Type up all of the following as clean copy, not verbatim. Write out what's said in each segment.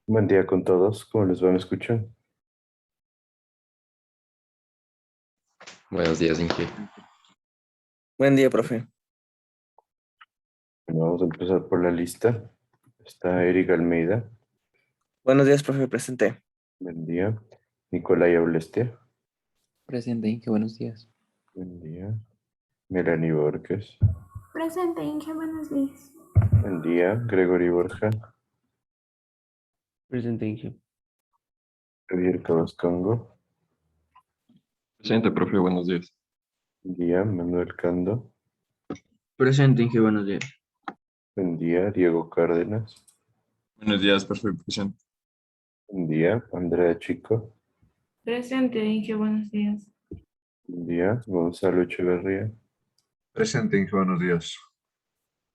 Buen día con todos. ¿Cómo les va? ¿Me escuchan? Buenos días, Inge. Buen día, profe. Bueno, vamos a empezar por la lista. Está Eric Almeida. Buenos días, profe, presente. Buen día. Nicolai Aulestia. Presente, Inge, buenos días. Buen día. Melanie Borges. Presente, Inge, buenos días. Buen día. Gregory Borja. Presente, Inge. Javier Cabascongo. Presente, profe, buenos días. Buen día. Manuel Cando. Presente, Inge, buenos días. Buen día. Diego Cárdenas. Buenos días, profe, presente. Buen día. Andrea Chico. Presente, Inge, buenos días. Buen día. Gonzalo Echeverría. Presente, Inge, buenos días.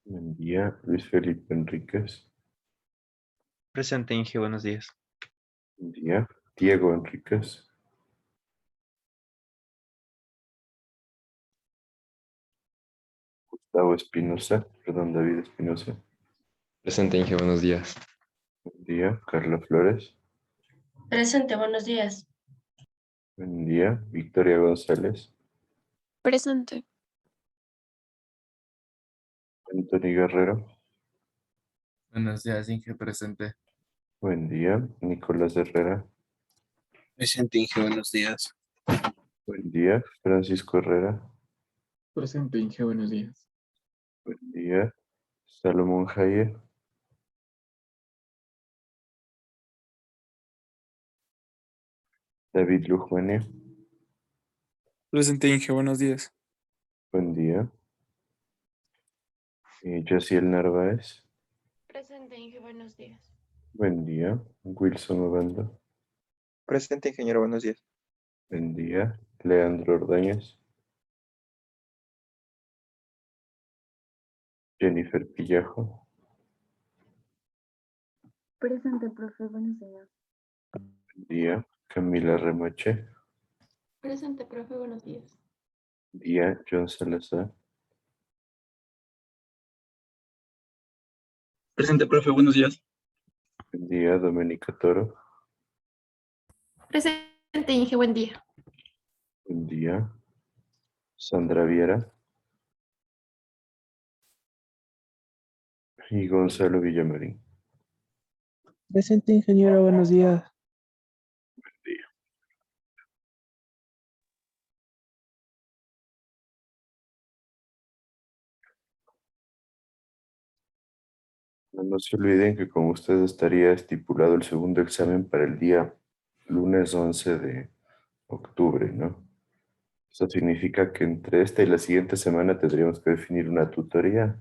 Buen día. Luis Felipe Enríquez. Presente, Inge, buenos días. Buen día. Diego Enríquez. Gustavo Espinosa. Perdón, David Espinosa. Presente, Inge, buenos días. Buen día. Carla Flores. Presente, buenos días. Buen día. Victoria González. Presente. Anthony Guerrero. Buenos días, Inge, presente. Buen día. Nicolás Herrera. Presente, Inge, buenos días. Buen día. Francisco Herrera. Presente, Inge, buenos días. Buen día. Salomón Jaye. David Lujmania. Presente, Inge, buenos días. Buen día. Yaciel Narváez. Presente, Inge, buenos días. Buen día. Wilson Obando. Presente, ingeniero, buenos días. Buen día. Leandro Ordóñez. Jennifer Pillajo. Presente, profe, buenos días. Buen día. Camila Remoche. Presente, profe, buenos días. Buen día. John Salazar. Presente, profe, buenos días. Buen día. Doménica Toro. Presente, Inge, buen día. Buen día. Sandra Viera. Y Gonzalo Villamarín. Presente, ingeniero, buenos días. Buen día. No se olviden que con ustedes estaría estipulado el segundo examen para el día lunes 11 de octubre, ¿no? Eso significa que entre esta y la siguiente semana tendríamos que definir una tutoría.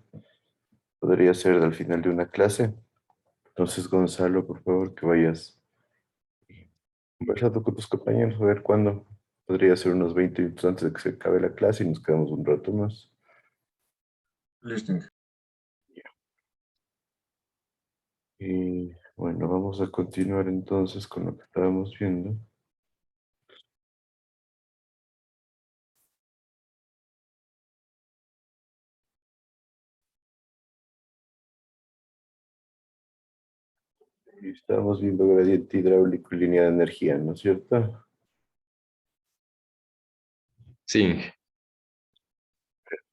Podría ser al final de una clase. Entonces, Gonzalo, por favor, que vayas conversando con tus compañeros a ver cuándo. Podría ser unos 20 minutos antes de que se acabe la clase y nos quedamos un rato más. Listo, Inge. Y bueno, vamos a continuar entonces con lo que estábamos viendo. Y estábamos viendo gradiente hidráulico y línea de energía, ¿no es cierto? Sí, Inge.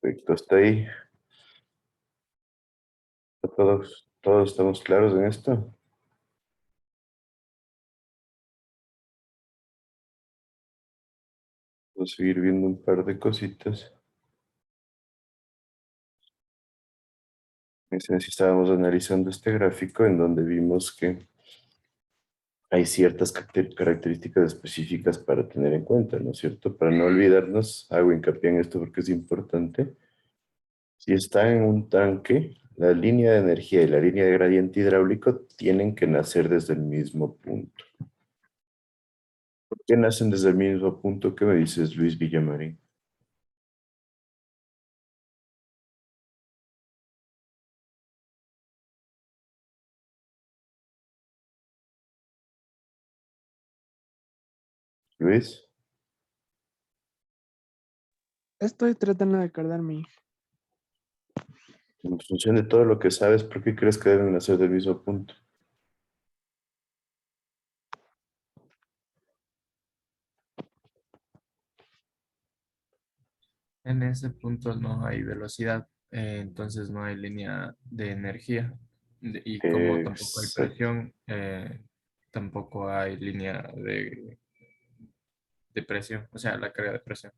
Perfecto, hasta ahí. ¿Todos estamos claros en esto? Vamos a seguir viendo un par de cositas. Si estábamos analizando este gráfico en donde vimos que hay ciertas características específicas para tener en cuenta, ¿no es cierto? Para no olvidarnos, hago hincapié en esto porque es importante. Si está en un tanque, la línea de energía y la línea de gradiente hidráulico tienen que nacer desde el mismo punto. ¿Por qué nacen desde el mismo punto? ¿Qué me dices, Luis Villamarín? Luis, Estoy tratando de acordarme. en función de todo lo que sabes, ¿por qué crees que deben nacer del mismo punto? En ese punto no hay velocidad, entonces no hay línea de energía. Y como tampoco hay Exacto. presión, tampoco hay línea de presión, o sea, la carga de presión.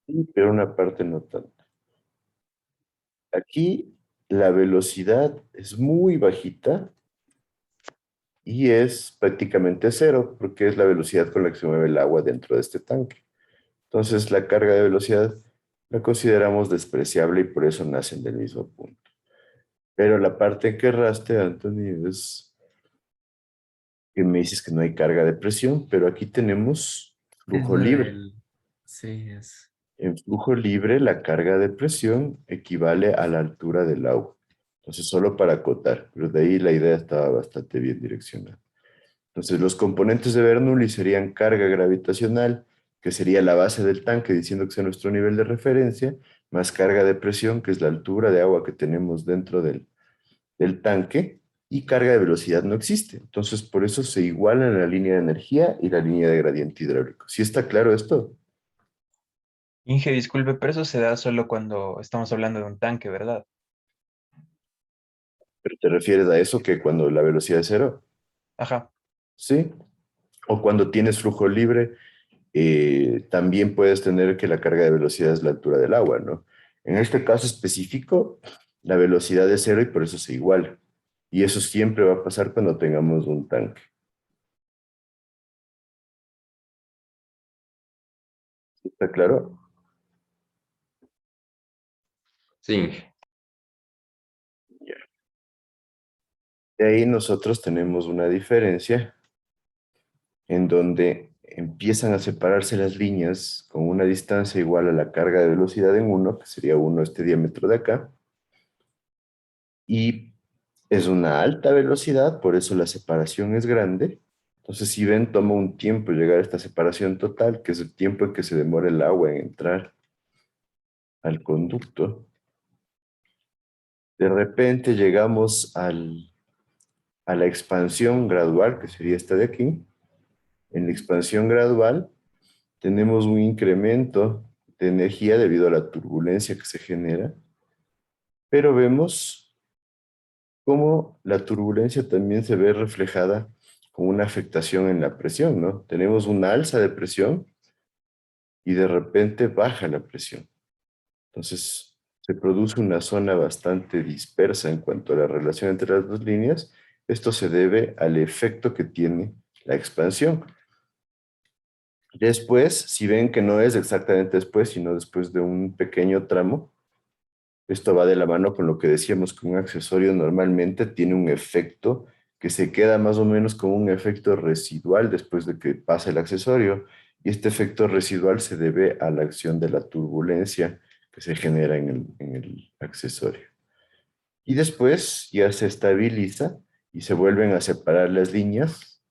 Sí, pero una parte no tanto. Aquí la velocidad es muy bajita y es prácticamente cero, porque es la velocidad con la que se mueve el agua dentro de este tanque. Entonces la carga de velocidad la consideramos despreciable y por eso nacen del mismo punto. Pero la parte en que erraste, Anthony, es que me dices que no hay carga de presión, pero aquí tenemos Es flujo la libre. del... Sí, es... En flujo libre, la carga de presión equivale a la altura del agua. Entonces, solo para acotar, pero de ahí la idea estaba bastante bien direccionada. Entonces, los componentes de Bernoulli serían carga gravitacional, que sería la base del tanque, diciendo que es nuestro nivel de referencia, más carga de presión, que es la altura de agua que tenemos dentro del tanque, y carga de velocidad no existe. Entonces, por eso se igualan la línea de energía y la línea de gradiente hidráulico. ¿Sí está claro esto? Inge, disculpe, pero eso se da solo cuando estamos hablando de un tanque, ¿verdad? ¿Pero te refieres a eso que cuando la velocidad es cero? Ajá. ¿Sí? O cuando tienes flujo libre, también puedes tener que la carga de velocidad es la altura del agua, ¿no? En este caso específico, la velocidad es cero y por eso se iguala. Y eso siempre va a pasar cuando tengamos un tanque. ¿Está claro? Sí, Inge. Ya. De ahí nosotros tenemos una diferencia en donde empiezan a separarse las líneas con una distancia igual a la carga de velocidad en uno, que sería uno este diámetro de acá, y es una alta velocidad, por eso la separación es grande. Entonces, si ven, toma un tiempo llegar a esta separación total, que es el tiempo en que se demora el agua en entrar al conducto. De repente llegamos a la expansión gradual, que sería esta de aquí. En la expansión gradual tenemos un incremento de energía debido a la turbulencia que se genera, pero vemos cómo la turbulencia también se ve reflejada con una afectación en la presión, ¿no? Tenemos una alza de presión y de repente baja la presión. Entonces, se produce una zona bastante dispersa en cuanto a la relación entre las dos líneas. Esto se debe al efecto que tiene la expansión. Después, si ven que no es exactamente después, sino después de un pequeño tramo, esto va de la mano con lo que decíamos que un accesorio normalmente tiene un efecto que se queda más o menos como un efecto residual después de que pasa el accesorio. Y este efecto residual se debe a la acción de la turbulencia que se genera en el accesorio. Y después ya se estabiliza y se vuelven a separar las líneas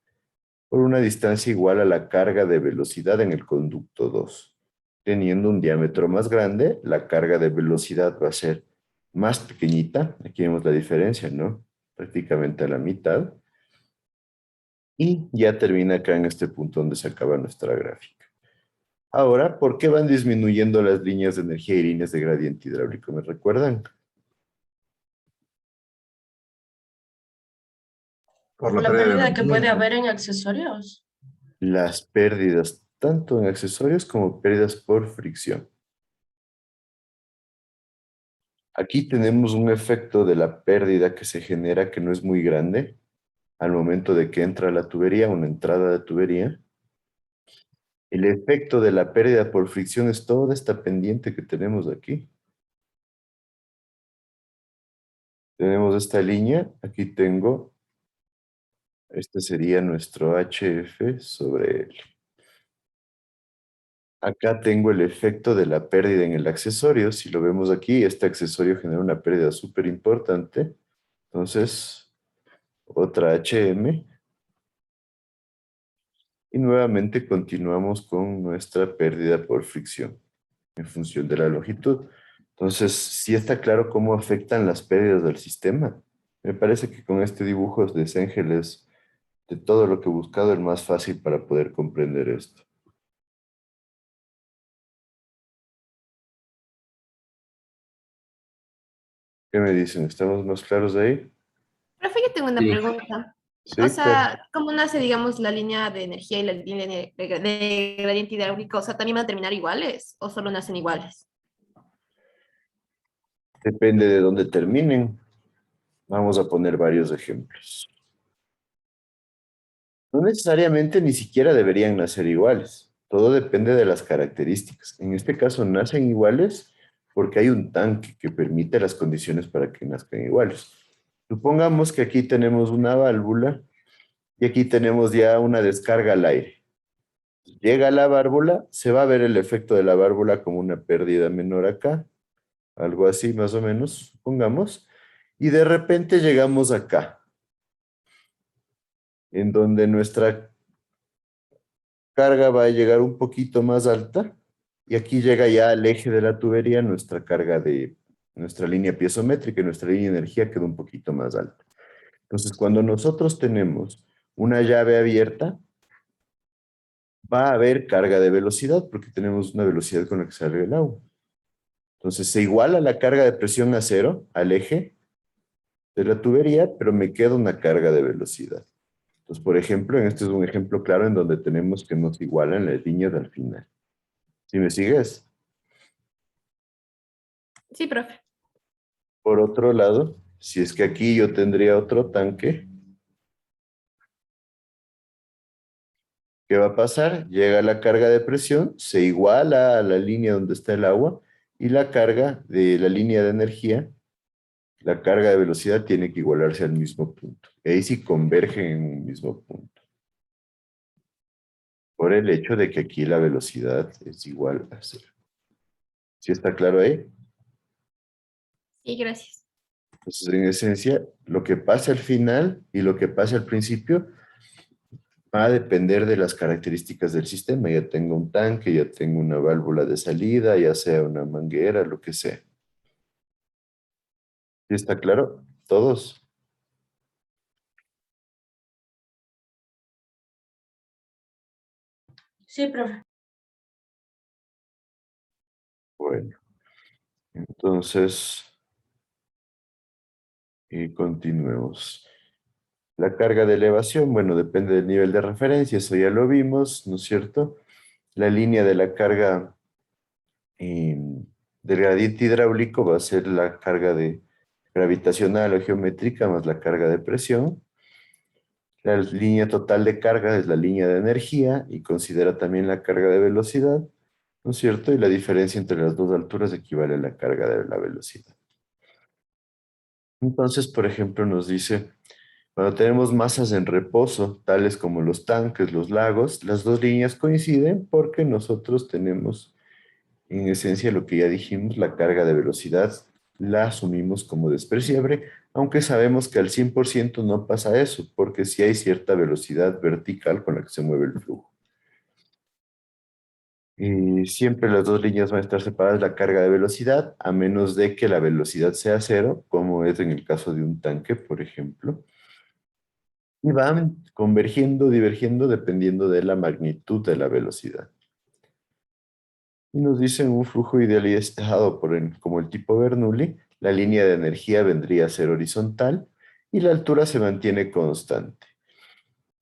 por una distancia igual a la carga de velocidad en el conducto 2. Teniendo un diámetro más grande, la carga de velocidad va a ser más pequeñita. Aquí vemos la diferencia, ¿no? Prácticamente a la mitad. Y ya termina acá en este punto donde se acaba nuestra gráfica. Ahora, ¿por qué van disminuyendo las líneas de energía y líneas de gradiente hidráulico? ¿Me recuerdan? Por Por la la pérdida de pérdida que puede energía. haber en accesorios. Las pérdidas, tanto en accesorios como pérdidas por fricción. Aquí tenemos un efecto de la pérdida que se genera que no es muy grande al momento de que entra la tubería, una entrada de tubería. El efecto de la pérdida por fricción es toda esta pendiente que tenemos aquí. Tenemos esta línea, aquí tengo, este sería nuestro HF sobre L. Acá tengo el efecto de la pérdida en el accesorio. Si lo vemos aquí, este accesorio genera una pérdida súper importante. Entonces, otra HM. Y nuevamente continuamos con nuestra pérdida por fricción en función de la longitud. Entonces, sí está claro cómo afectan las pérdidas del sistema. Me parece que con este dibujo de Sengel es de todo lo que he buscado el más fácil para poder comprender esto. ¿Qué me dicen? ¿Estamos más claros de ahí? Profe, yo tengo una Sí. pregunta. Sí, O claro. sea, ¿cómo nace, digamos, la línea de energía y la línea de gradiente hidráulico? O sea, ¿también van a terminar iguales o solo nacen iguales? Depende de dónde terminen. Vamos a poner varios ejemplos. No necesariamente ni siquiera deberían nacer iguales. Todo depende de las características. En este caso nacen iguales porque hay un tanque que permite las condiciones para que nazcan iguales. Supongamos que aquí tenemos una válvula y aquí tenemos ya una descarga al aire. Llega la válvula, se va a ver el efecto de la válvula como una pérdida menor acá, algo así más o menos, supongamos, y de repente llegamos acá, en donde nuestra carga va a llegar un poquito más alta, y aquí llega ya al eje de la tubería nuestra carga de nuestra línea piezométrica y nuestra línea de energía queda un poquito más alta. Entonces, cuando nosotros tenemos una llave abierta, va a haber carga de velocidad porque tenemos una velocidad con la que sale el agua. Entonces se iguala la carga de presión a cero al eje de la tubería, pero me queda una carga de velocidad. Entonces, por ejemplo, este es un ejemplo claro en donde tenemos que nos igualan las líneas al final. ¿Sí me sigues? Sí, profe. Por otro lado, si es que aquí yo tendría otro tanque, ¿qué va a pasar? Llega la carga de presión, se iguala a la línea donde está el agua y la carga de la línea de energía, la carga de velocidad tiene que igualarse al mismo punto. Y ahí sí convergen en un mismo punto. Por el hecho de que aquí la velocidad es igual a cero. ¿Sí está claro ahí? Sí, gracias. Entonces, en esencia, lo que pasa al final y lo que pasa al principio va a depender de las características del sistema. Ya tengo un tanque, ya tengo una válvula de salida, ya sea una manguera, lo que sea. ¿Sí está claro? ¿Todos? Sí, profe. Bueno, entonces, y continuemos. La carga de elevación, bueno, depende del nivel de referencia, eso ya lo vimos, ¿no es cierto? La línea de la carga del gradiente hidráulico va a ser la carga de gravitacional o geométrica más la carga de presión. La línea total de carga es la línea de energía y considera también la carga de velocidad, ¿no es cierto? Y la diferencia entre las dos alturas equivale a la carga de la velocidad. Entonces, por ejemplo, nos dice, cuando tenemos masas en reposo, tales como los tanques, los lagos, las dos líneas coinciden porque nosotros tenemos, en esencia, lo que ya dijimos, la carga de velocidad la asumimos como despreciable, aunque sabemos que al 100% no pasa eso, porque sí hay cierta velocidad vertical con la que se mueve el flujo. Y siempre las dos líneas van a estar separadas la carga de velocidad, a menos de que la velocidad sea cero, como es en el caso de un tanque, por ejemplo. Y van convergiendo, divergiendo, dependiendo de la magnitud de la velocidad. Y nos dicen un flujo idealizado como el tipo Bernoulli, la línea de energía vendría a ser horizontal y la altura se mantiene constante.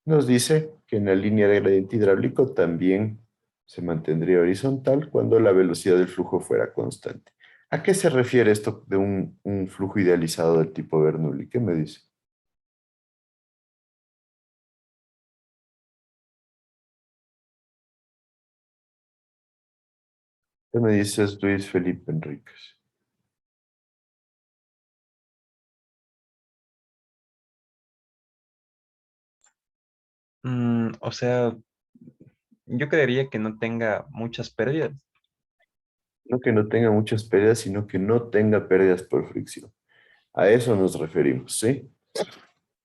Nos dice que en la línea de gradiente hidráulico también se mantendría horizontal cuando la velocidad del flujo fuera constante. ¿A qué se refiere esto de un flujo idealizado del tipo Bernoulli? ¿Qué me dice? ¿Qué me dices, Luis Felipe Enríquez? O sea, yo creería que no tenga muchas pérdidas. No que no tenga muchas pérdidas, sino que no tenga pérdidas por fricción. A eso nos referimos, ¿sí?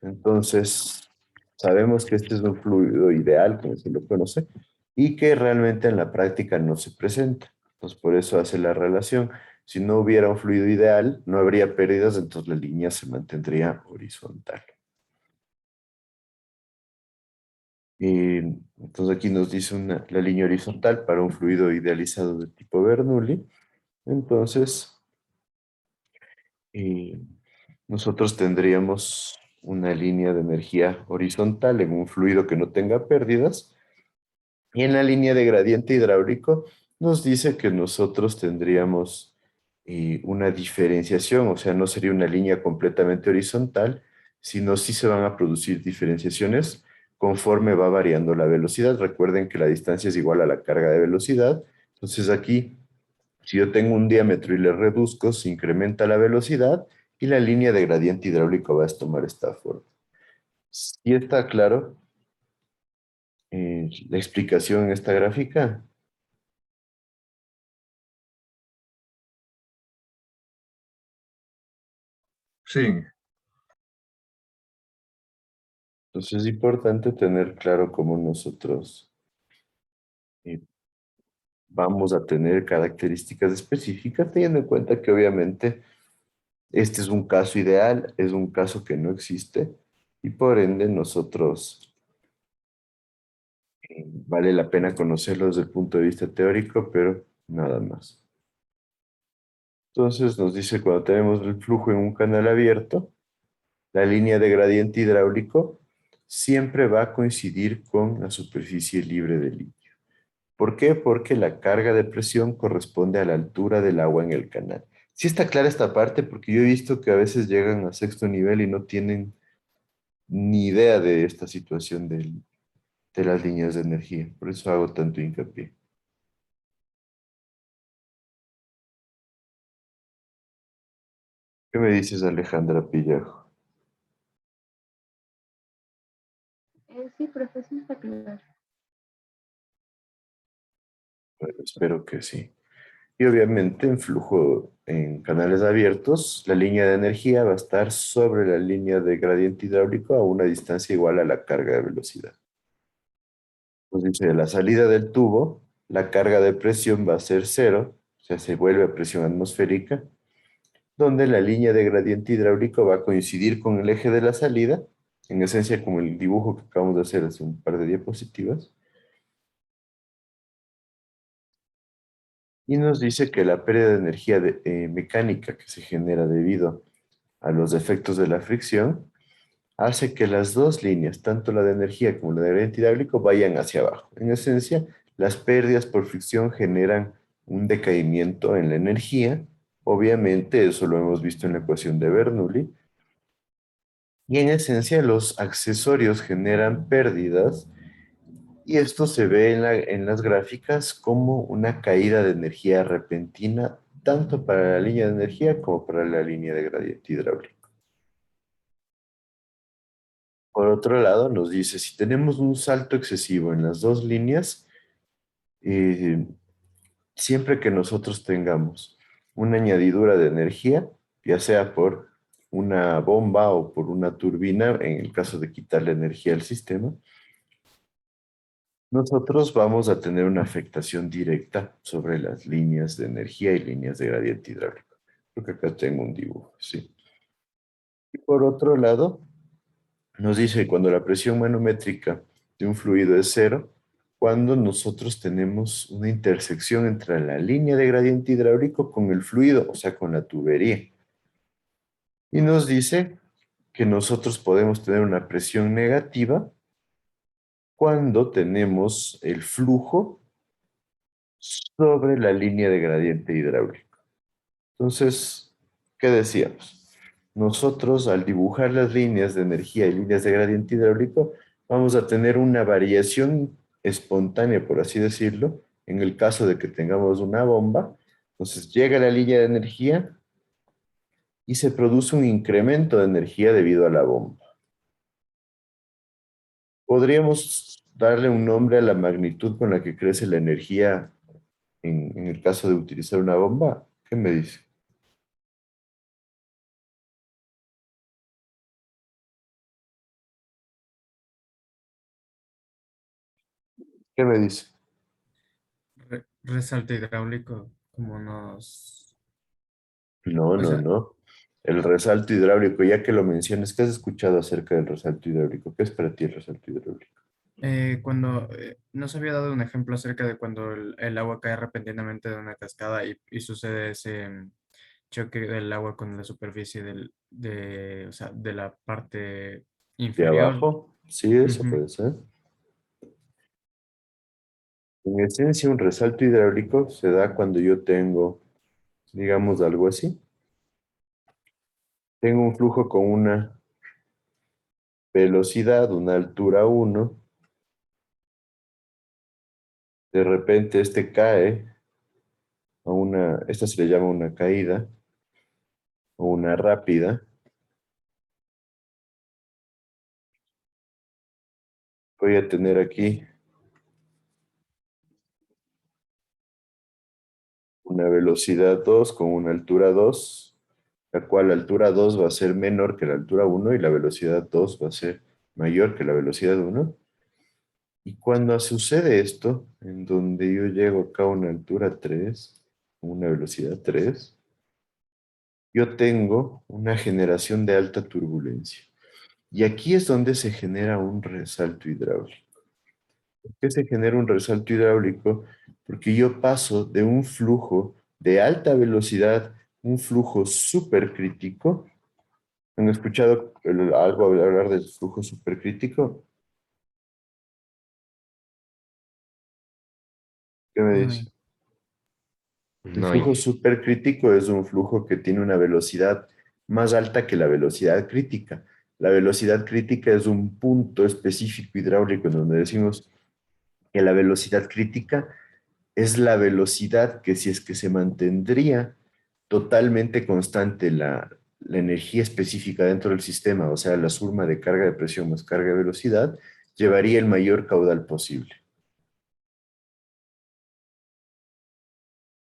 Entonces, sabemos que este es un fluido ideal, como se lo conoce, y que realmente en la práctica no se presenta. Entonces, por eso hace la relación. Si no hubiera un fluido ideal, no habría pérdidas, entonces la línea se mantendría horizontal. Y entonces aquí nos dice la línea horizontal para un fluido idealizado de tipo Bernoulli. Entonces, Y nosotros tendríamos una línea de energía horizontal en un fluido que no tenga pérdidas. Y en la línea de gradiente hidráulico nos dice que nosotros tendríamos una diferenciación, o sea, no sería una línea completamente horizontal, sino sí se van a producir diferenciaciones conforme va variando la velocidad. Recuerden que la distancia es igual a la carga de velocidad. Entonces aquí, si yo tengo un diámetro y le reduzco, se incrementa la velocidad y la línea de gradiente hidráulico va a tomar esta forma. ¿Sí está claro la explicación en esta gráfica? Sí, Entonces es importante tener claro cómo nosotros eh, vamos a tener características específicas, teniendo en cuenta que obviamente este es un caso ideal, es un caso que no existe y por ende nosotros vale la pena conocerlo desde el punto de vista teórico, pero nada más. Entonces nos dice cuando tenemos el flujo en un canal abierto, la línea de gradiente hidráulico siempre va a coincidir con la superficie libre de líquido. ¿Por qué? Porque la carga de presión corresponde a la altura del agua en el canal. Sí está clara esta parte porque yo he visto que a veces llegan a sexto nivel y no tienen ni idea de esta situación de las líneas de energía. Por eso hago tanto hincapié. ¿Qué me dices, Alejandra Pillajo? Sí, profe, sí está claro. Bueno, espero que sí. Y obviamente en flujo en canales abiertos, la línea de energía va a estar sobre la línea de gradiente hidráulico a una distancia igual a la carga de velocidad. Pues dice, la salida del tubo, la carga de presión va a ser cero, o sea, se vuelve a presión atmosférica, donde la línea de gradiente hidráulico va a coincidir con el eje de la salida, en esencia como el dibujo que acabamos de hacer hace un par de diapositivas, y nos dice que la pérdida de energía mecánica que se genera debido a los efectos de la fricción hace que las dos líneas, tanto la de energía como la de gradiente hidráulico, vayan hacia abajo. En esencia, las pérdidas por fricción generan un decaimiento en la energía. Obviamente, eso lo hemos visto en la ecuación de Bernoulli. Y en esencia, los accesorios generan pérdidas y esto se ve en las gráficas como una caída de energía repentina, tanto para la línea de energía como para la línea de gradiente hidráulico. Por otro lado, nos dice, si tenemos un salto excesivo en las dos líneas, eh, siempre que nosotros tengamos una añadidura de energía, ya sea por una bomba o por una turbina, en el caso de quitarle energía al sistema, nosotros vamos a tener una afectación directa sobre las líneas de energía y líneas de gradiente hidráulico. Creo que acá tengo un dibujo, sí. Y por otro lado, nos dice cuando la presión manométrica de un fluido es cero, cuando nosotros tenemos una intersección entre la línea de gradiente hidráulico con el fluido, o sea, con la tubería. Y nos dice que nosotros podemos tener una presión negativa cuando tenemos el flujo sobre la línea de gradiente hidráulico. Entonces, ¿qué decíamos? Nosotros al dibujar las líneas de energía y líneas de gradiente hidráulico, vamos a tener una variación espontánea, por así decirlo, en el caso de que tengamos una bomba. Entonces llega la línea de energía y se produce un incremento de energía debido a la bomba. Podríamos darle un nombre a la magnitud con la que crece la energía en el caso de utilizar una bomba. ¿Qué me dice? ¿Qué me dice? Resalto hidráulico, como nos... No, O no, sea, no. El resalto hidráulico, ya que lo mencionas, ¿qué has escuchado acerca del resalto hidráulico? ¿Qué es para ti el resalto hidráulico? cuando nos había dado un ejemplo acerca de cuando el agua cae repentinamente de una cascada y sucede choque del agua con la superficie o sea, de la parte De inferior. abajo, sí, eso Ujú. puede ser. En esencia, un resalto hidráulico se da cuando yo tengo, digamos, algo así. Tengo un flujo con una velocidad, una altura 1. De repente este cae a esta se le llama una caída o una rápida. Voy a tener aquí una velocidad 2 con una altura 2, la cual la altura 2 va a ser menor que la altura 1 y la velocidad 2 va a ser mayor que la velocidad 1. Y cuando sucede esto, en donde yo llego acá a una altura 3, una velocidad 3, yo tengo una generación de alta turbulencia. Y aquí es donde se genera un resalto hidráulico. ¿Por qué se genera un resalto hidráulico? Porque yo paso de un flujo de alta velocidad, un flujo supercrítico. ¿Han escuchado algo hablar del flujo supercrítico? ¿Qué me Mm, dice? El No, flujo Inge. supercrítico es un flujo que tiene una velocidad más alta que la velocidad crítica. La velocidad crítica es un punto específico hidráulico en donde decimos que la velocidad crítica es la velocidad que si es que se mantendría totalmente constante la energía específica dentro del sistema, o sea, la suma de carga de presión más carga de velocidad, llevaría el mayor caudal posible.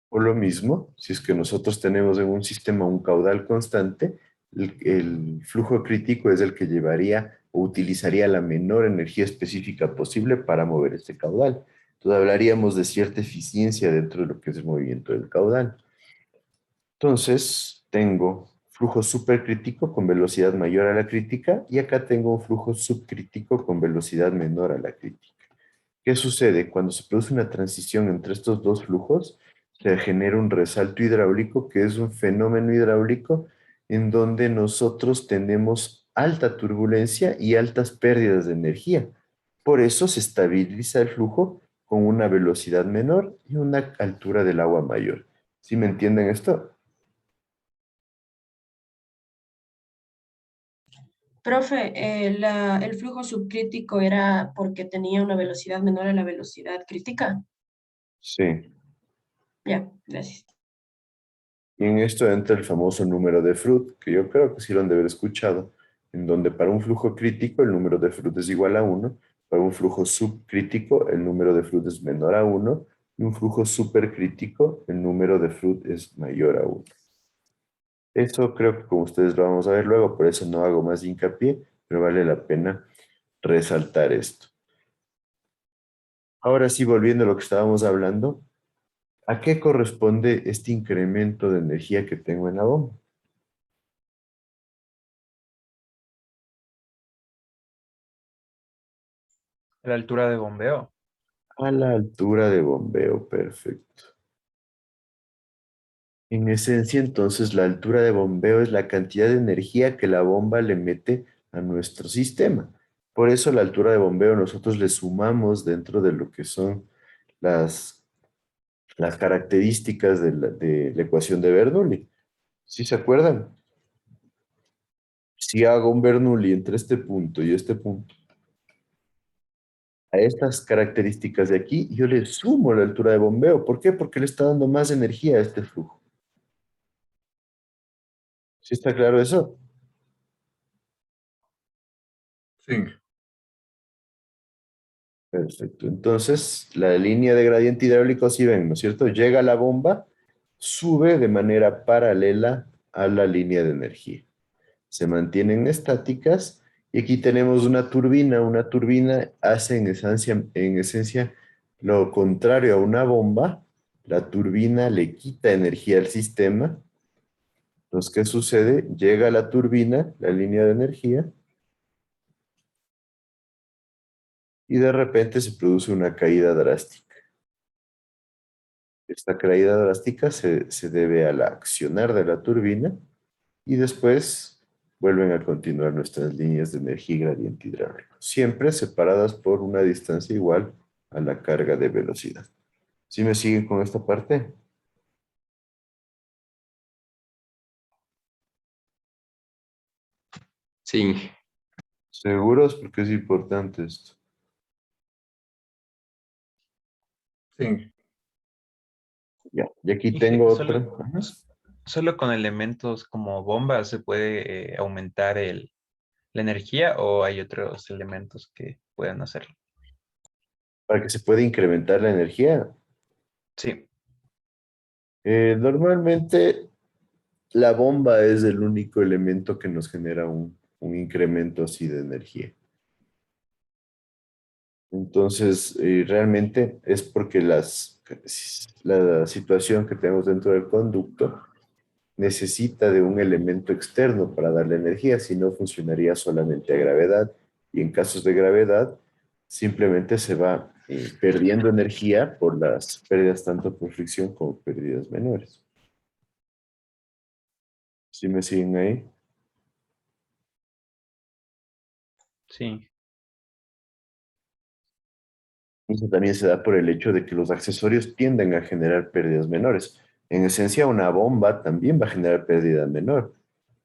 Por lo mismo, si es que nosotros tenemos en un sistema un caudal constante, el flujo crítico es el que llevaría o utilizaría la menor energía específica posible para mover este caudal. Entonces hablaríamos de cierta eficiencia dentro de lo que es el movimiento del caudal. Entonces, tengo flujo supercrítico con velocidad mayor a la crítica y acá tengo un flujo subcrítico con velocidad menor a la crítica. ¿Qué sucede? Cuando se produce una transición entre estos dos flujos, se genera un resalto hidráulico, que es un fenómeno hidráulico en donde nosotros tenemos alta turbulencia y altas pérdidas de energía. Por eso se estabiliza el flujo con una velocidad menor y una altura del agua mayor. ¿Sí me entienden esto? Profe, el flujo subcrítico era porque tenía una velocidad menor a la velocidad crítica. Sí. Ya, gracias. Y en esto entra el famoso número de Freud, que yo creo que sí lo han de haber escuchado, en donde para un flujo crítico el número de Freud es igual a 1, para un flujo subcrítico el número de Freud es menor a 1, y un flujo supercrítico el número de Freud es mayor a 1. Eso creo que como ustedes lo vamos a ver luego, por eso no hago más hincapié, pero vale la pena resaltar esto. Ahora sí, volviendo a lo que estábamos hablando, ¿a qué corresponde este incremento de energía que tengo en la bomba? La altura de bombeo. A la altura de bombeo, perfecto. En esencia, entonces, la altura de bombeo es la cantidad de energía que la bomba le mete a nuestro sistema. Por eso la altura de bombeo nosotros le sumamos dentro de lo que son las, las características de la ecuación de Bernoulli. ¿Sí se acuerdan? Si hago un Bernoulli entre este punto y este punto, a estas características de aquí, yo le sumo la altura de bombeo. ¿Por qué? Porque le está dando más energía a este flujo. ¿Sí está claro eso? Sí. Perfecto. Entonces, la línea de gradiente hidráulico, si ven, ¿no es cierto? Llega a la bomba, sube de manera paralela a la línea de energía. Se mantienen estáticas y aquí tenemos una turbina. Una turbina hace en esencia lo contrario a una bomba. La turbina le quita energía al sistema. Entonces, ¿qué sucede? Llega la turbina, la línea de energía, y de repente se produce una caída drástica. Esta caída drástica se debe al accionar de la turbina y después vuelven a continuar nuestras líneas de energía y gradiente hidráulico, siempre separadas por una distancia igual a la carga de velocidad. ¿Sí me siguen con esta parte? Sí, ¿Seguros? Porque es importante esto. Sí. Ya, y aquí Inge, tengo otra. Ajá. solo con elementos como bombas se puede aumentar la energía o hay otros elementos que puedan hacerlo. Para que se pueda incrementar la energía. Sí, Normalmente la bomba es el único elemento que nos genera un incremento así de energía. Entonces, realmente es porque la situación que tenemos dentro del conducto necesita de un elemento externo para darle energía, si no funcionaría solamente a gravedad. Y en casos de gravedad, simplemente se va perdiendo energía por las pérdidas tanto por fricción como pérdidas menores. ¿Sí me siguen ahí? sí. Eso también se da por el hecho de que los accesorios tienden a generar pérdidas menores. En esencia, una bomba también va a generar pérdida menor.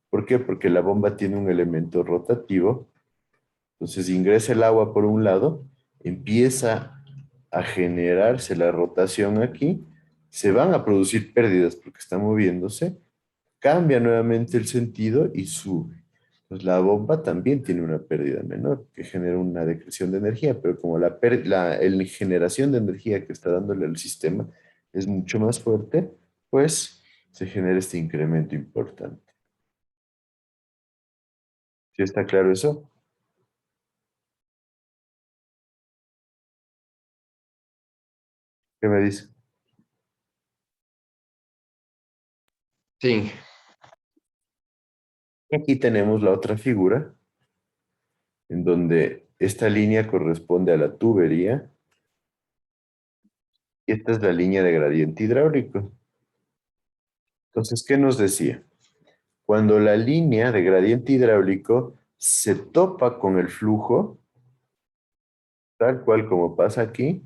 ¿Por qué? Porque la bomba tiene un elemento rotativo. Entonces ingresa el agua por un lado, empieza a generarse la rotación aquí, se van a producir pérdidas porque está moviéndose, cambia nuevamente el sentido y sube. Pues la bomba también tiene una pérdida menor que genera una decreción de energía, pero como la generación de energía que está dándole al sistema es mucho más fuerte, pues se genera este incremento importante. ¿Sí está claro eso? ¿Qué me dice? sí, Aquí tenemos la otra figura, en donde esta línea corresponde a la tubería y esta es la línea de gradiente hidráulico. Entonces, ¿qué nos decía? Cuando la línea de gradiente hidráulico se topa con el flujo, tal cual como pasa aquí,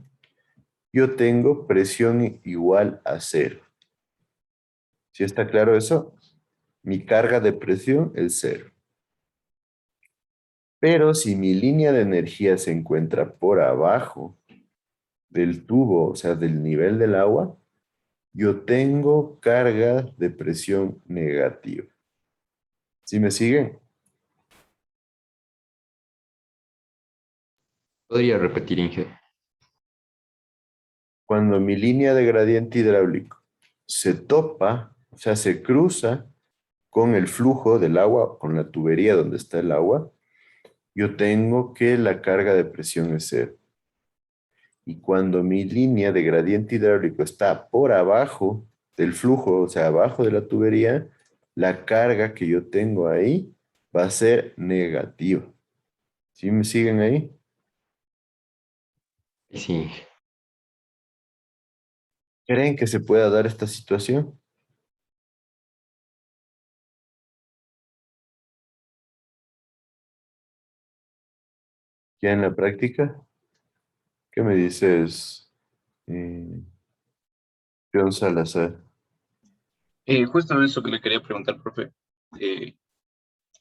yo tengo presión igual a cero. ¿Sí está claro eso? Mi carga de presión es cero. Pero si mi línea de energía se encuentra por abajo del tubo, o sea, del nivel del agua, yo tengo carga de presión negativa. ¿Sí me siguen? podría repetir, Inge. Cuando mi línea de gradiente hidráulico se topa, o sea, se cruza con el flujo del agua, con la tubería donde está el agua, yo tengo que la carga de presión es cero. Y cuando mi línea de gradiente hidráulico está por abajo del flujo, o sea, abajo de la tubería, la carga que yo tengo ahí va a ser negativa. ¿Sí me siguen ahí? Sí, ¿Creen que se pueda dar esta situación? ¿Ya en la práctica? ¿Qué me dices, John Salazar? Justo eso que le quería preguntar, profe. Eh,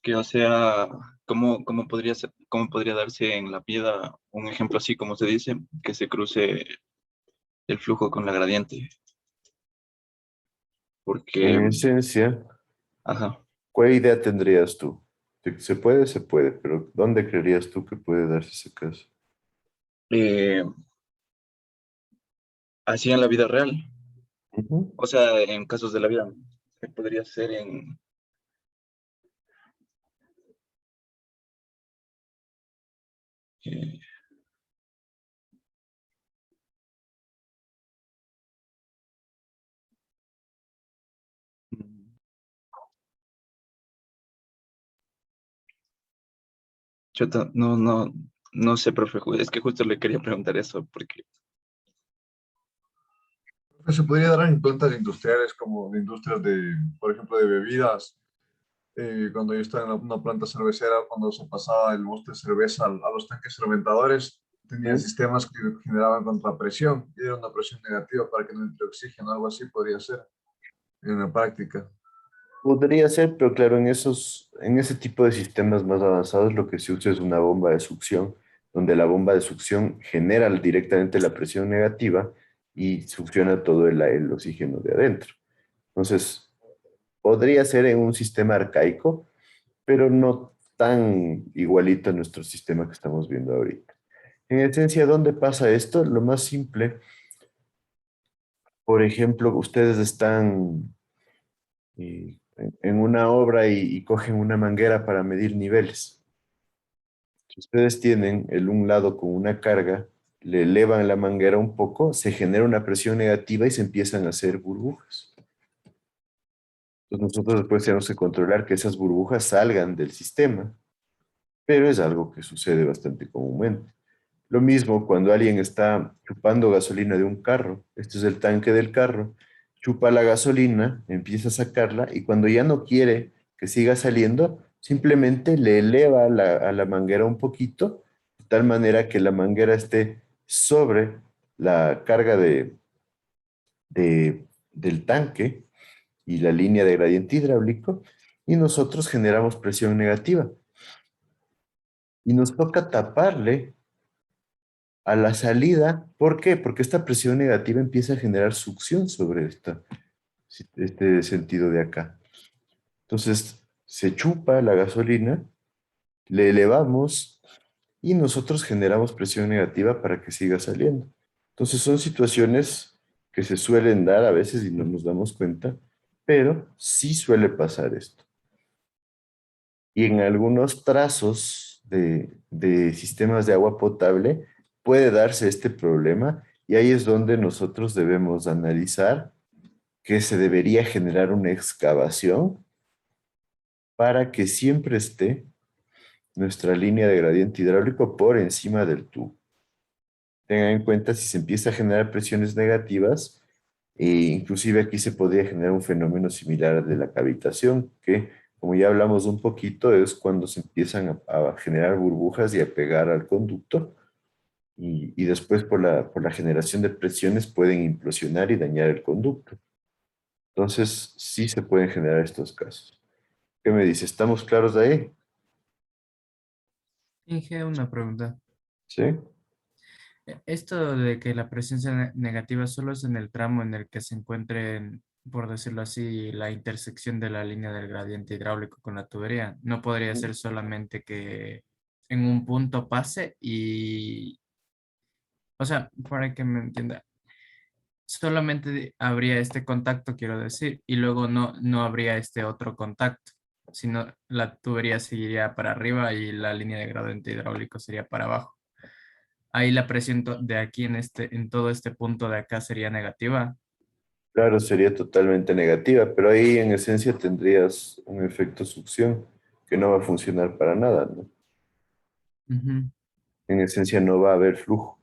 que o sea, cómo podría darse en la vida un ejemplo así como se dice, que se cruce el flujo con la gradiente? Porque, En esencia, ajá, ¿cuál idea tendrías tú? De que se puede, pero ¿dónde creerías tú que puede darse ese caso? eh, así en la vida real. Ujú. O sea, en casos de la vida, que podría ser en... eh, no sé, profe, es que justo le quería preguntar eso, porque Pues se podría dar en plantas industriales como de industrias de, por ejemplo, de bebidas. Cuando yo estaba en una planta cervecera, cuando se pasaba el bote de cerveza a los tanques fermentadores, tenían ¿Mm? sistemas que generaban contrapresión y era una presión negativa para que no entre oxígeno, algo así podría ser en la práctica. Podría ser, pero claro, en ese tipo de sistemas más avanzados lo que se usa es una bomba de succión, donde la bomba de succión genera directamente la presión negativa y succiona todo el oxígeno de adentro. Entonces, podría ser en un sistema arcaico, pero no tan igualito a nuestro sistema que estamos viendo ahorita. En esencia, ¿dónde pasa esto? Lo más simple, por ejemplo, ustedes están en una obra y cogen una manguera para medir niveles. Si ustedes tienen el un lado con una carga, le elevan la manguera un poco, se genera una presión negativa y se empiezan a hacer burbujas. Entonces nosotros después tenemos que controlar que esas burbujas salgan del sistema, pero es algo que sucede bastante comúnmente. Lo mismo cuando alguien está chupando gasolina de un carro, este es el tanque del carro, chupa la gasolina, empieza a sacarla y cuando ya no quiere que siga saliendo, simplemente le eleva a la manguera un poquito, de tal manera que la manguera esté sobre la carga del tanque y la línea de gradiente hidráulico y nosotros generamos presión negativa. Y nos toca taparle a la salida. ¿Por qué? Porque esta presión negativa empieza a generar succión sobre este sentido de acá. Entonces, se chupa la gasolina, le elevamos y nosotros generamos presión negativa para que siga saliendo. Entonces, son situaciones que se suelen dar a veces y no nos damos cuenta, pero sí suele pasar esto. Y en algunos trazos de sistemas de agua potable puede darse este problema y ahí es donde nosotros debemos analizar que se debería generar una excavación para que siempre esté nuestra línea de gradiente hidráulico por encima del tubo. Tengan en cuenta si se empieza a generar presiones negativas, inclusive aquí se podría generar un fenómeno similar al de la cavitación, que como ya hablamos un poquito, es cuando se empiezan a generar burbujas y a pegar al conducto, y después por la generación de presiones pueden implosionar y dañar el conducto. Entonces, sí se pueden generar estos casos. ¿Qué me dice? ¿Estamos claros de ahí? Inge, una pregunta. ¿Sí? Esto de que la presión sea negativa solo es en el tramo en el que se encuentre, por decirlo así, la intersección de la línea del gradiente hidráulico con la tubería. No podría ser solamente que en un punto pase y, o sea, para que me entienda, solamente habría este contacto, quiero decir, y luego no habría este otro contacto, sino la tubería seguiría para arriba y la línea de gradiente hidráulico sería para abajo. Ahí la presión de aquí en todo este punto de acá sería negativa. Claro, sería totalmente negativa, pero ahí en esencia tendrías un efecto succión que no va a funcionar para nada, ¿no? Ujú. En esencia no va a haber flujo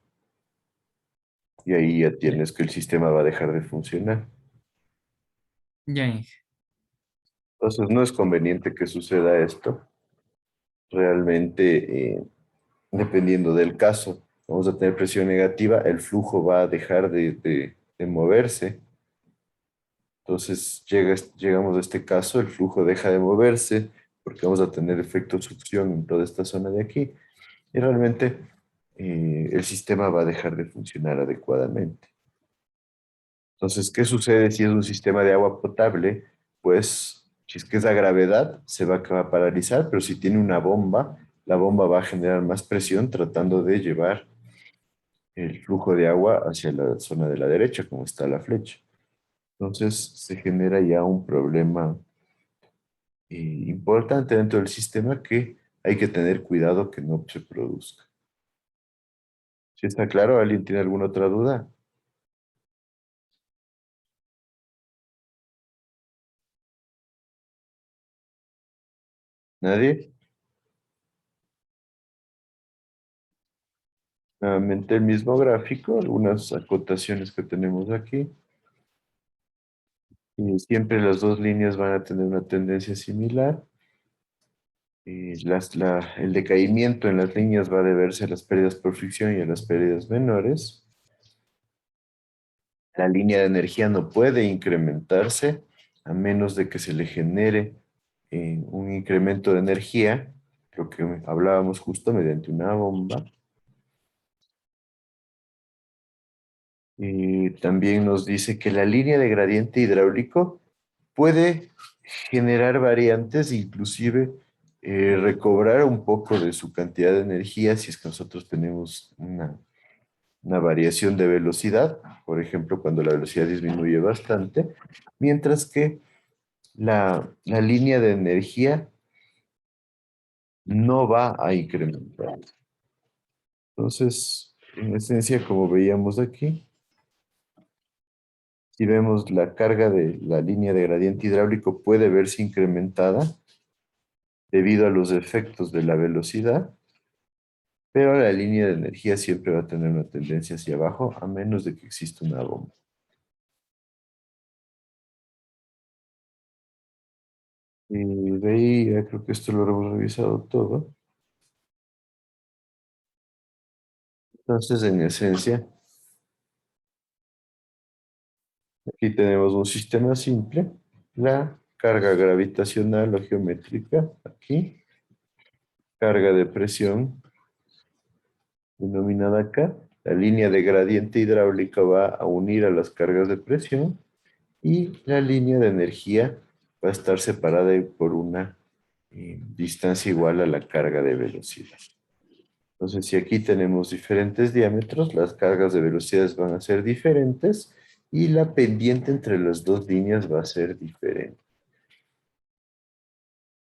y ahí ya Ya, tienes que el sistema va a dejar de funcionar. ya, Inge. Entonces no es conveniente que suceda esto. Realmente, dependiendo del caso, vamos a tener presión negativa, el flujo va a dejar de moverse. Entonces llegamos a este caso, el flujo deja de moverse porque vamos a tener efecto succión en toda esta zona de aquí y realmente el sistema va a dejar de funcionar adecuadamente. Entonces, ¿qué sucede si es un sistema de agua potable? Pues, si es que es a gravedad, se va a paralizar, pero si tiene una bomba, la bomba va a generar más presión tratando de llevar el flujo de agua hacia la zona de la derecha, como está la flecha. Entonces, se genera ya un problema importante dentro del sistema que hay que tener cuidado que no se produzca. ¿Sí está claro? ¿Alguien tiene alguna otra duda? ¿Nadie? Nuevamente el mismo gráfico, algunas acotaciones que tenemos aquí. Y siempre las dos líneas van a tener una tendencia similar. El decaimiento en las líneas va a deberse a las pérdidas por fricción y a las pérdidas menores. La línea de energía no puede incrementarse a menos de que se le genere un incremento de energía, lo que hablábamos justo mediante una bomba. Y también nos dice que la línea de gradiente hidráulico puede generar variantes, inclusive recobrar un poco de su cantidad de energía si es que nosotros tenemos una variación de velocidad, por ejemplo, cuando la velocidad disminuye bastante, mientras que la línea de energía no va a incrementar. Entonces, en esencia, como veíamos aquí, si vemos la carga de la línea de gradiente hidráulico puede verse incrementada debido a los efectos de la velocidad, pero la línea de energía siempre va a tener una tendencia hacia abajo a menos de que exista una bomba. Y de ahí ya creo que esto lo hemos revisado todo. Entonces, en esencia, aquí tenemos un sistema simple, la carga gravitacional o geométrica, aquí, carga de presión, denominada acá, la línea de gradiente hidráulica va a unir a las cargas de presión y la línea de energía va a estar separada por una distancia igual a la carga de velocidad. Entonces, si aquí tenemos diferentes diámetros, las cargas de velocidades van a ser diferentes y la pendiente entre las dos líneas va a ser diferente.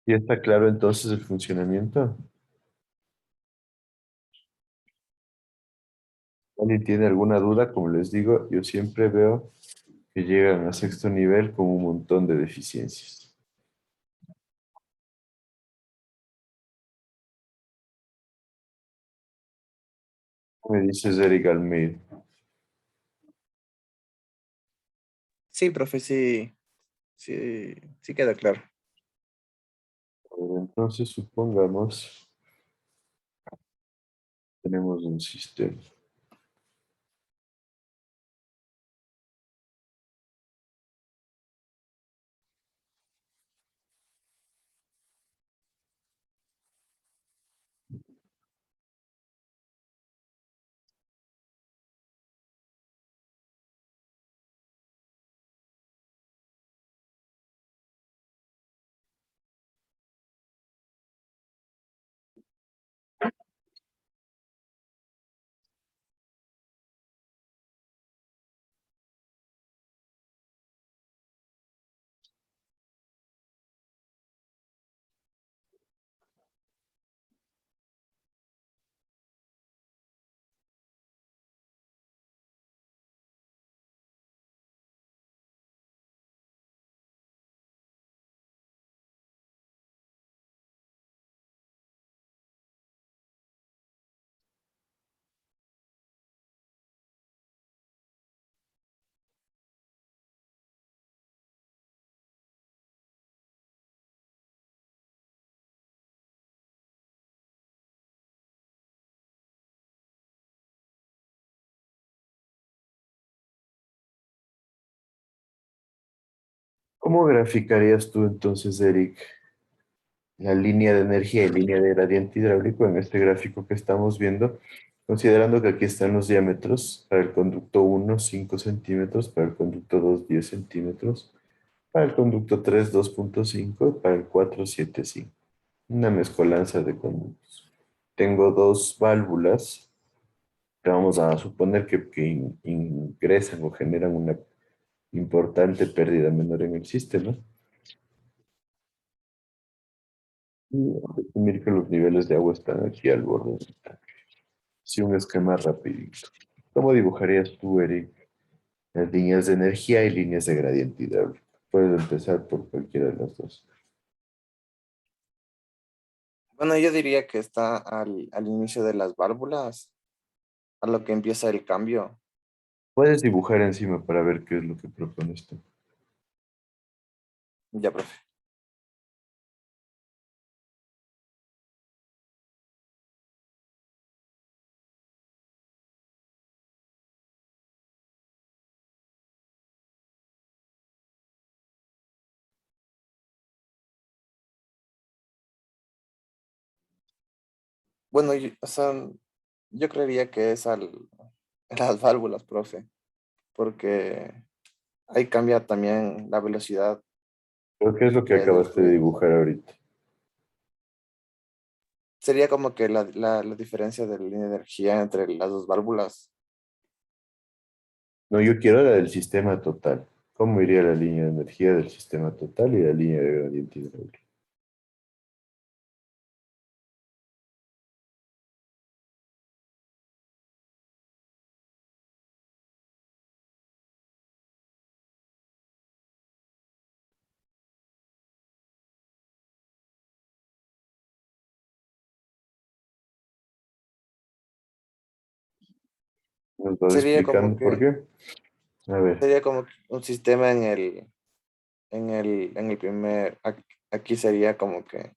¿Ya está claro entonces el funcionamiento? ¿Alguien tiene alguna duda? Como les digo, yo siempre veo que llegan a sexto nivel con un montón de deficiencias. Me dices Eric Almeida. Sí, profe, sí, sí, sí queda claro. Entonces, supongamos, tenemos un sistema. ¿Cómo graficarías tú entonces, Eric, la línea de energía y línea de gradiente hidráulico en este gráfico que estamos viendo, considerando que aquí están los diámetros, para el conducto 1, 5 centímetros, para el conducto 2, 10 centímetros, para el conducto 3, 2,5 y para el 4, 7,5. Una mezcolanza de conductos. Tengo dos válvulas que vamos a suponer que ingresan o generan una importante pérdida menor en el sistema. Y asumir que los niveles de agua están aquí al borde del tanque. Sí, un esquema rapidito. ¿Cómo dibujarías tú, Eric, las líneas de energía y líneas de gradiente hidráulico? Puedes empezar por cualquiera de las dos. Bueno, yo diría que está al inicio de las válvulas, a lo que empieza el cambio. Puedes dibujar encima para ver qué es lo que propones tú. Ya, profe. Bueno, o sea, yo creería que es las válvulas, profe, porque ahí cambia también la velocidad Creo que es lo que del acabaste de fluido. dibujar ahorita. Sería como que la diferencia de la línea de energía entre las dos válvulas. No, yo quiero la del sistema total. ¿Cómo iría la línea de energía del sistema total y la línea de gradiente hidráulico? ¿Nos vas Sería como explicando por que, qué? A ver, sería como que un sistema en el primer, aquí sería como que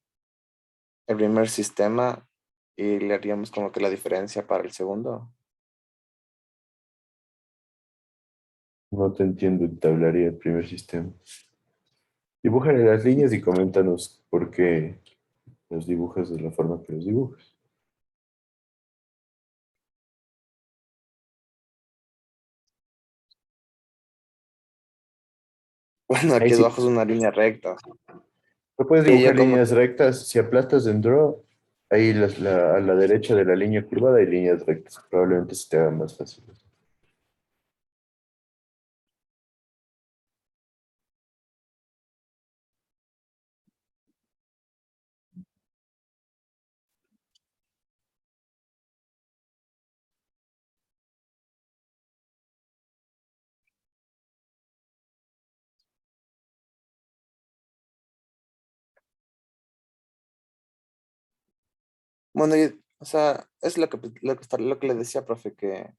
el primer sistema y le haríamos como que la diferencia para el segundo. no te entiendo, entablaría el primer sistema. Dibújale las líneas y coméntanos por qué los dibujas de la forma que los dibujas. Bueno, Ahí aquí sí, abajo es una línea recta. no puedes Y dibujar yo como líneas que, rectas. Si aplastas en Draw, ahí a la derecha de la línea curvada hay líneas rectas. Probablemente se te haga más fácil. bueno, o sea, es lo que le decía, profe, que,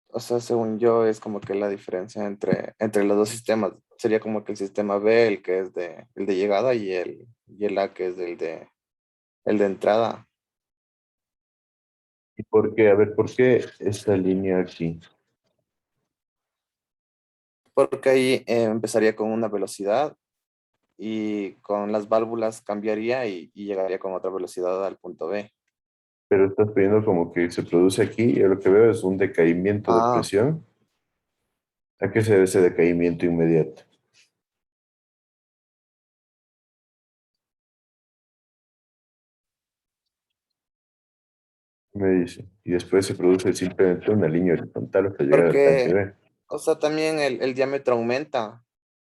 o sea, según yo, es como que la diferencia entre los dos sistemas. Sería como que el sistema B, el que es el de llegada, y el A, que es el de entrada. ¿Y por qué? A ver, ¿por qué esta línea aquí? Porque ahí empezaría con una velocidad y con las válvulas cambiaría y llegaría con otra velocidad al punto B. Pero estás pidiendo como que se produce aquí y yo lo que veo es un decaimiento de Ah, presión. ¿A qué se debe ese decaimiento inmediato? Me dice. Y después se produce simplemente una línea horizontal hasta llegar al tanque porque, B. o sea, también el diámetro aumenta.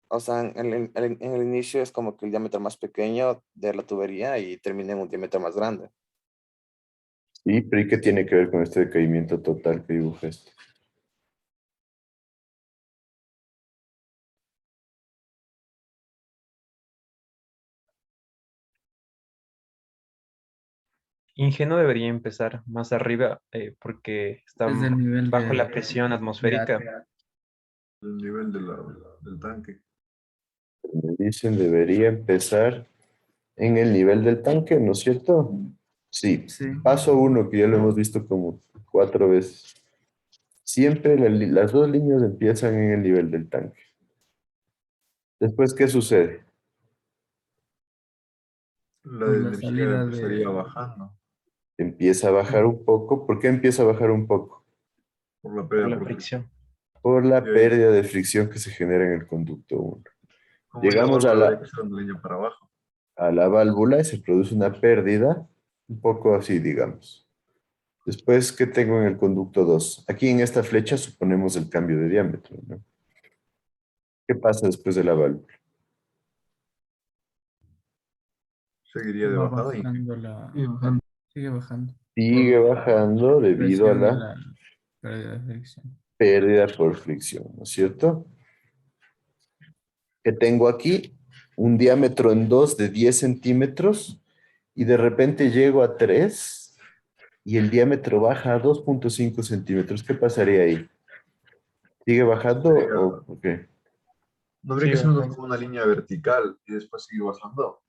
O sea, en el inicio es como que el diámetro más pequeño de la tubería y termina en un diámetro más grande. ¿Y pero ¿y qué tiene que ver con este decaimiento total que dibuja este? Ingenuo debería empezar más arriba porque está Desde el nivel bajo la de presión atmosférica. El nivel del tanque. Me dicen debería empezar en el nivel del tanque, ¿no es cierto? Sí. sí. Paso uno, que ya lo hemos visto como 4 veces. Siempre las dos líneas empiezan en el nivel del tanque. Después, ¿qué sucede? La Por de la energía salida empezaría de bajando Empieza a bajar un poco. ¿Por qué empieza a bajar un poco? por la Por pérdida la de presión. fricción. Por Y la ahí, pérdida de fricción que se genera en el conducto 1. como esa Llegamos válvula debería que ser una línea para abajo. a la válvula y se produce una pérdida, un poco así, digamos. Después, ¿qué tengo en el conducto 2? Aquí en esta flecha suponemos el cambio de diámetro, ¿no? ¿Qué pasa después de la válvula? Seguiría de va bajada y bajando sigue bajando Sigue por bajando debido a presión y la la pérdida de fricción. pérdida por fricción, ¿no es cierto? Que tengo aquí un diámetro en 2 de 10 centímetros y de repente llego a 3 y el diámetro baja a 2,5 centímetros. ¿Qué pasaría ahí? ¿Sigue bajando Sería, o qué? ¿No habría Sí, que ser bastante. como una línea vertical y después seguir bajando?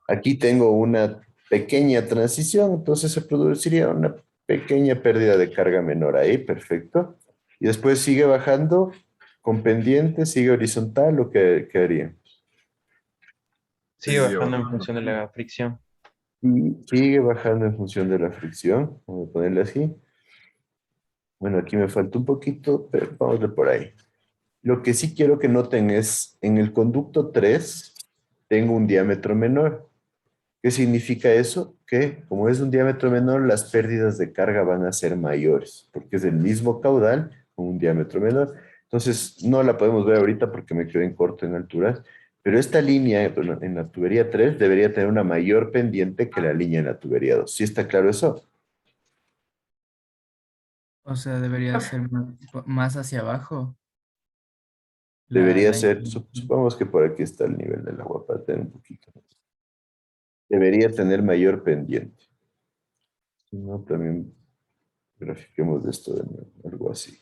Aquí tengo una pequeña transición, entonces se produciría una pequeña pérdida de carga menor ahí, perfecto. Y después sigue bajando con pendiente, sigue horizontal, ¿lo que haría? Sigue Seguiría bajando en bajando. función de la fricción. Y sigue bajando en función de la fricción, vamos a ponerle así. Bueno, aquí me falta un poquito, pero vamos de por ahí. Lo que sí quiero que noten es, en el conducto 3 tengo un diámetro menor. ¿Qué significa eso? Que como es un diámetro menor, las pérdidas de carga van a ser mayores, porque es el mismo caudal con un diámetro menor. Entonces, no la podemos ver ahorita porque me quedo en corto en alturas, pero esta línea bueno, en la tubería 3 debería tener una mayor pendiente que la línea en la tubería 2. ¿Sí está claro eso? O sea, debería ser más hacia abajo. Debería La ser, inclinación. supongamos que por aquí está el nivel del agua para tener un poquito más. Debería tener mayor pendiente. Si no, también grafiquemos esto de nuevo, algo así.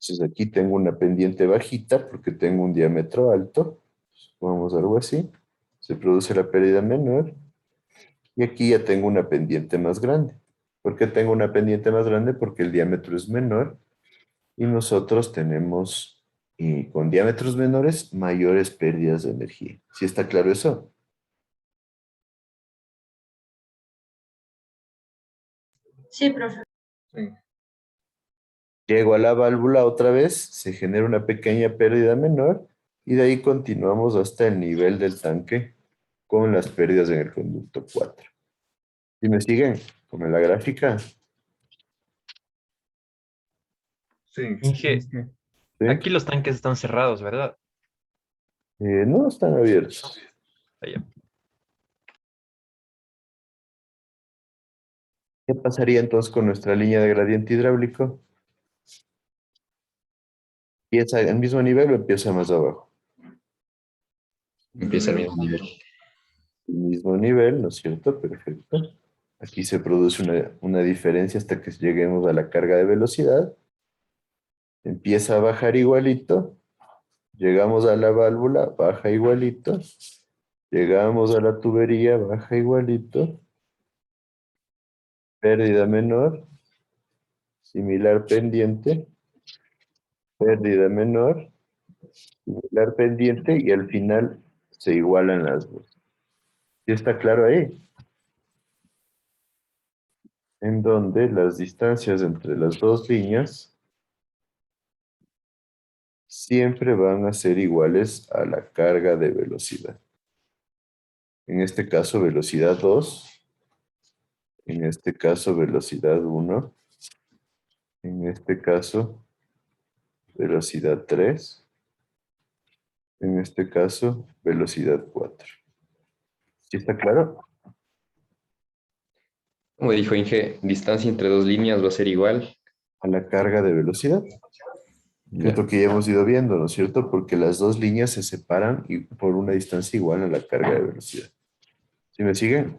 Entonces aquí tengo una pendiente bajita porque tengo un diámetro alto. Supongamos algo así. Se produce la pérdida menor. Y aquí ya tengo una pendiente más grande. ¿Por qué tengo una pendiente más grande? Porque el diámetro es menor y nosotros tenemos, y con diámetros menores, mayores pérdidas de energía. ¿Sí está claro eso? Sí, profe. Sí. Llego a la válvula otra vez, se genera una pequeña pérdida menor y de ahí continuamos hasta el nivel del tanque con las pérdidas en el conducto 4. ¿Y me siguen? Como en la gráfica. Sí. Inge, ¿Sí? aquí los tanques están cerrados, ¿verdad? No están abiertos. Allá. ¿Qué pasaría entonces con nuestra línea de gradiente hidráulico? ¿Empieza al mismo nivel o empieza más abajo? Empieza al mismo nivel. El mismo nivel, ¿no es cierto? Perfecto. Aquí se produce una diferencia hasta que lleguemos a la carga de velocidad. Empieza a bajar igualito. Llegamos a la válvula, baja igualito. Llegamos a la tubería, baja igualito. Pérdida menor. Similar pendiente. Pérdida menor. Similar pendiente. Y al final se igualan las dos. ¿Sí está claro ahí? En donde las distancias entre las dos líneas siempre van a ser iguales a la carga de velocidad. En este caso, velocidad 2. En este caso, velocidad 1. En este caso, velocidad 3. En este caso, velocidad 4. ¿Sí está claro? Como dijo Inge, distancia entre dos líneas va a ser igual. A la carga de velocidad. Es Ya. lo que ya hemos ido viendo, ¿no es cierto? Porque las dos líneas se separan y por una distancia igual a la carga de velocidad. ¿Sí me siguen?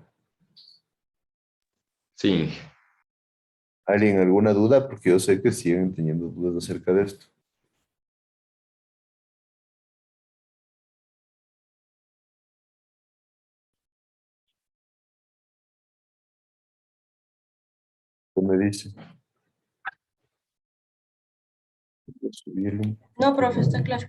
Sí. ¿Alguien alguna duda? Porque yo sé que siguen teniendo dudas acerca de esto. ¿Qué me dice? Voy a subirle un No, poquito profe, está más. claro.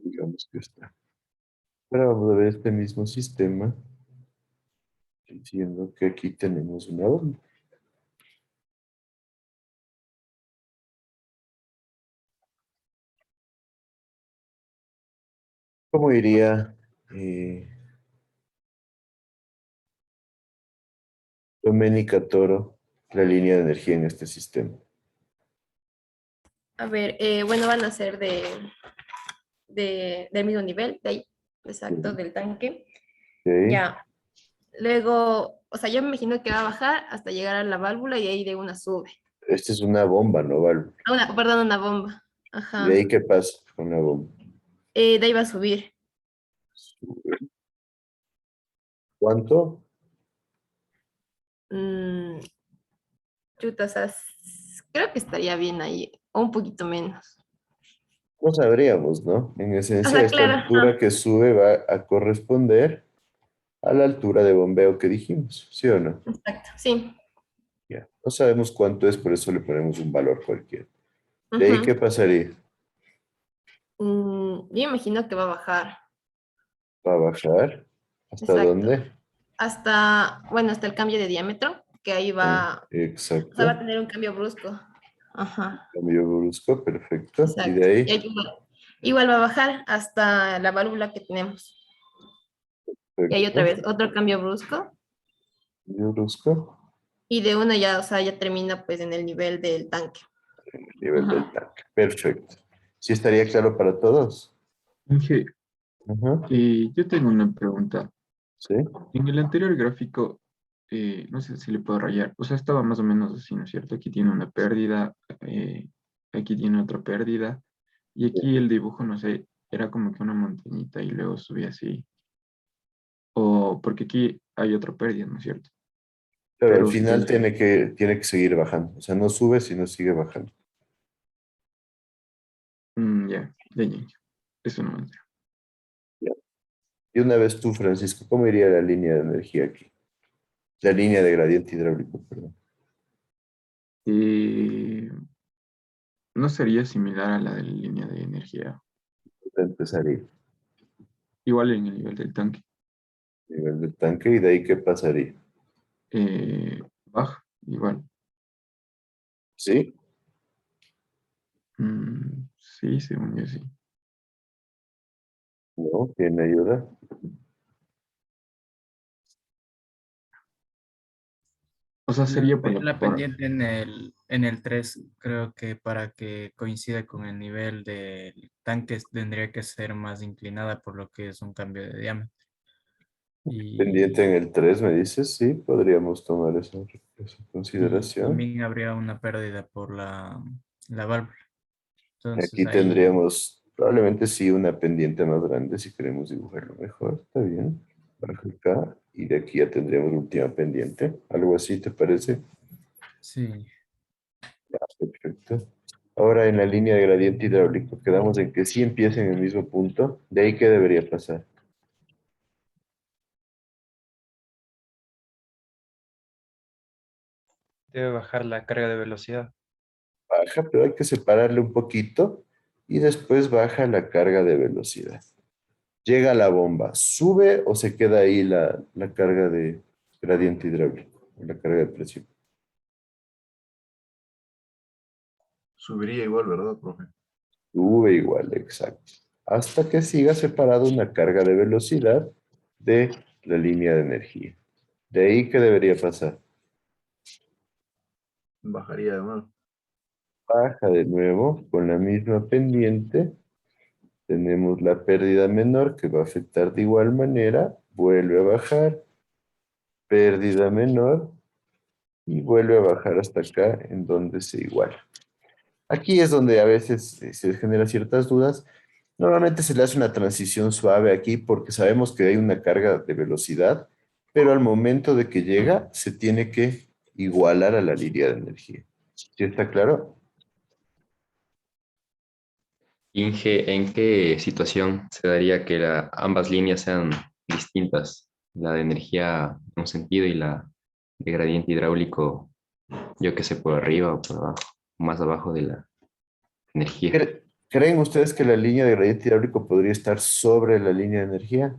Digamos que está. Ahora vamos a ver este mismo sistema, diciendo que aquí tenemos una bomba. ¿Cómo iría Domenica Toro la línea de energía en este sistema? A ver, bueno, van a ser del mismo nivel, de ahí, exacto, del tanque. Ok. Ya. Luego, o sea, yo me imagino que va a bajar hasta llegar a la válvula y ahí de una sube. Esta es una bomba, ¿no, Val? Perdón, una bomba. ¿Y de ahí Ajá. qué pasa con la bomba? De ahí va a subir. ¿Cuánto? Mm, chuta, o sea, creo que estaría bien ahí, o un poquito menos. No sabríamos, ¿no? En O esencia, sea, esta claro, altura ajá, que sube va a corresponder a la altura de bombeo que dijimos, ¿sí o no? exacto, sí. Ya. No sabemos cuánto es, por eso le ponemos un valor cualquiera. ¿De ahí qué Ujú. pasaría? Yo imagino que va a bajar, ¿Va a bajar? ¿Hasta exacto. dónde? Hasta, bueno, hasta el cambio de diámetro, que ahí Ah, va, o sea, va a exacto. tener un cambio brusco. Ajá, Cambio brusco, perfecto. Y de exacto. Y ahí, ahí igual va a bajar hasta la válvula que tenemos. Y ahí otra perfecto. vez, otro cambio brusco. Cambio brusco, Y de una ya, o sea, ya termina pues en el nivel del tanque. nivel del Ajá. tanque. Perfecto. ¿Sí estaría claro para todos? Inge, Ajá. yo tengo una pregunta. Sí. En el anterior gráfico, no sé si le puedo rayar, o sea, estaba más o menos así, ¿no es cierto? Aquí tiene una pérdida, aquí tiene otra pérdida, y aquí el dibujo, no sé, era como que una montañita y luego subía así, o porque aquí hay otra pérdida, ¿no es cierto? Pero al Pero final ustedes, tiene que seguir bajando. O sea, no sube, sino sigue bajando. ya, eso no me entero. Ya. Y una vez tú, Francisco, ¿cómo iría la línea de energía aquí? La línea de gradiente hidráulico, perdón. Eh, ¿No sería similar a la de la línea de energía? Empezaría Igual en el nivel del tanque. nivel del tanque y de ahí qué pasaría. Baja, igual. ¿Sí? Sí, según yo sí. ¿No? ¿Quién me ayuda? O sea, sería por La por, pendiente en el 3 creo que para que coincida con el nivel del tanque tendría que ser más inclinada por lo que es un cambio de diámetro. Pendiente en Y el 3 me dices, sí, podríamos tomar esa consideración. también habría una pérdida por la válvula. Entonces Aquí ahí tendríamos probablemente sí una pendiente más grande si queremos dibujarlo mejor. Está bien. Baja acá y de aquí ya tendríamos la última pendiente. Algo así, ¿te parece? sí. Ya, perfecto. Ahora en la línea de gradiente hidráulico quedamos en que sí empieza en el mismo punto. ¿De ahí qué debería pasar? Debe bajar la carga de velocidad. Baja, pero hay que separarle un poquito y después baja la carga de velocidad. Llega la bomba, ¿sube o se queda ahí la carga de gradiente hidráulico, la carga de presión? Subiría igual, ¿verdad, profe? Sube igual, exacto. Hasta que siga separado una carga de velocidad de la línea de energía. De ahí, ¿qué debería pasar? Bajaría de nuevo. Baja de nuevo con la misma pendiente. Tenemos la pérdida menor que va a afectar de igual manera. Vuelve a bajar. Pérdida menor. Y vuelve a bajar hasta acá en donde se iguala. Aquí es donde a veces se genera ciertas dudas. Normalmente se le hace una transición suave aquí porque sabemos que hay una carga de velocidad, pero al momento de que llega se tiene que igualar a la línea de energía. ¿Sí está claro? Inge, ¿en qué situación se daría que ambas líneas sean distintas? La de energía en un sentido y la de gradiente hidráulico, yo que sé, por arriba o por abajo, más abajo de la energía. ¿Creen ustedes que la línea de gradiente hidráulico podría estar sobre la línea de energía?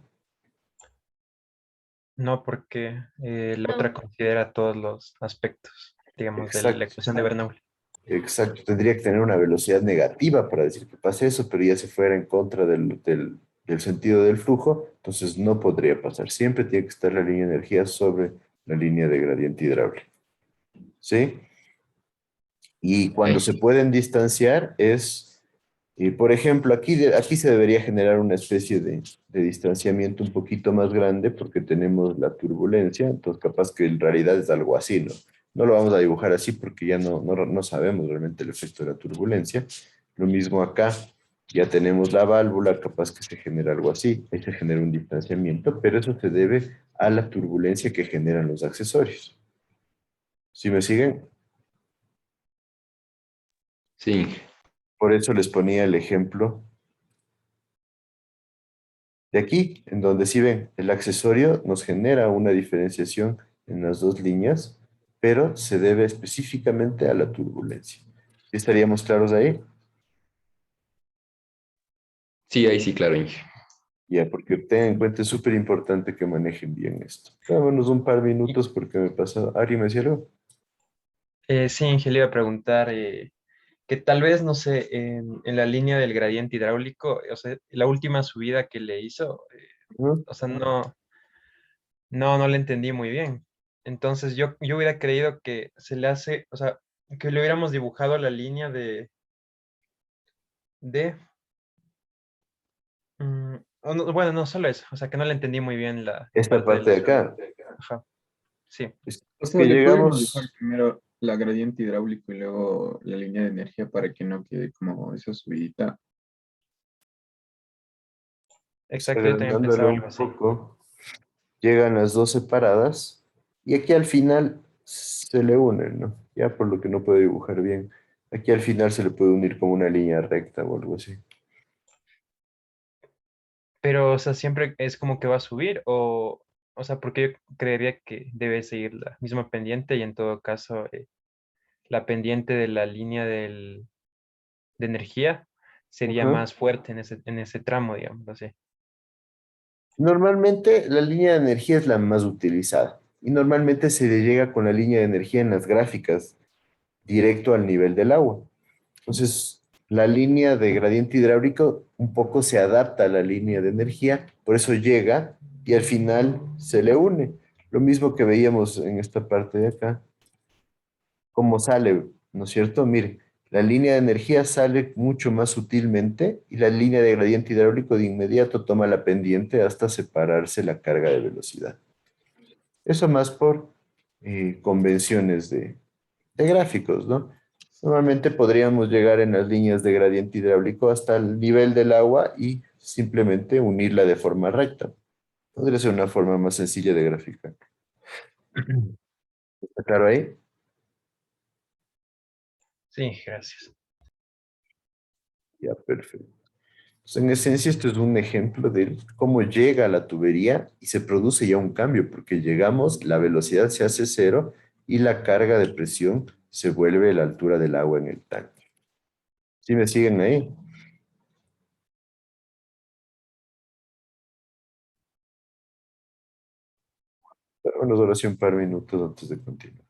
No, porque la otra No, considera todos los aspectos, digamos, de la Exacto, ecuación de Bernoulli. exacto. Tendría que tener una velocidad negativa para decir que pase eso, pero ya se fuera en contra del sentido del flujo, entonces no podría pasar. Siempre tiene que estar la línea de energía sobre la línea de gradiente hidráulico. ¿Sí? Y cuando Ok. se pueden distanciar es, por ejemplo, aquí se debería generar una especie de distanciamiento un poquito más grande porque tenemos la turbulencia, entonces capaz que en realidad es algo así, ¿no? No lo vamos a dibujar así porque ya no sabemos realmente el efecto de la turbulencia. Lo mismo acá, ya tenemos la válvula, capaz que se genera algo así, ahí se genera un distanciamiento, pero eso se debe a la turbulencia que generan los accesorios. ¿Sí me siguen? Sí, Por eso les ponía el ejemplo de aquí, en donde si ven, el accesorio nos genera una diferenciación en las dos líneas, pero se debe específicamente a la turbulencia. ¿Sí estaríamos claros ahí? sí, ahí sí, claro, Inge. Ya, porque tengan en cuenta, es súper importante que manejen bien esto. Dámonos un par de Y, minutos porque me pasa. Ari, ¿me decía algo? sí, Inge, le iba a preguntar que tal vez, no sé, en la línea del gradiente hidráulico, o sea, la última subida que le hizo, Ujú. o sea, no le entendí muy bien. Entonces yo hubiera creído que se le hace, o sea, que le hubiéramos dibujado la línea de bueno, no solo eso, o sea, que no le entendí muy bien la Esta parte de parte la de subida. acá. Ajá, sí. O Es sea, que le podemos dibujar llegamos. primero la gradiente hidráulico y luego la línea de energía para que no quede como esa subidita. Exacto, yo también Agrandándolo pensaba algo un así. poco, llegan las dos separadas y aquí al final se le unen, ¿no? Ya por lo que no puedo dibujar bien. Aquí al final se le puede unir como una línea recta o algo así. Pero, o sea, siempre es como que va a subir o sea, porque yo creería que debe seguir la misma pendiente y en todo caso la pendiente de la línea de energía sería Ajá. más fuerte en ese tramo, digamos así. Normalmente la línea de energía es la más utilizada y normalmente se le llega con la línea de energía en las gráficas directo al nivel del agua. Entonces, la línea de gradiente hidráulico un poco se adapta a la línea de energía, por eso llega y al final se le une. Lo mismo que veíamos en esta parte de acá, cómo sale, ¿no es cierto? Mire, la línea de energía sale mucho más sutilmente y la línea de gradiente hidráulico de inmediato toma la pendiente hasta separarse la carga de velocidad. Eso más por convenciones de gráficos, ¿no? Normalmente podríamos llegar en las líneas de gradiente hidráulico hasta el nivel del agua y simplemente unirla de forma recta. Podría ser una forma más sencilla de graficar. ¿Está claro ahí? Sí, gracias. Ya, perfecto. Pues, en esencia, esto es un ejemplo de cómo llega a la tubería y se produce ya un cambio, porque llegamos, la velocidad se hace cero y la carga de presión se vuelve a la altura del agua en el tanque. ¿Sí me siguen ahí? Bueno, solo hace un par de minutos antes de continuar.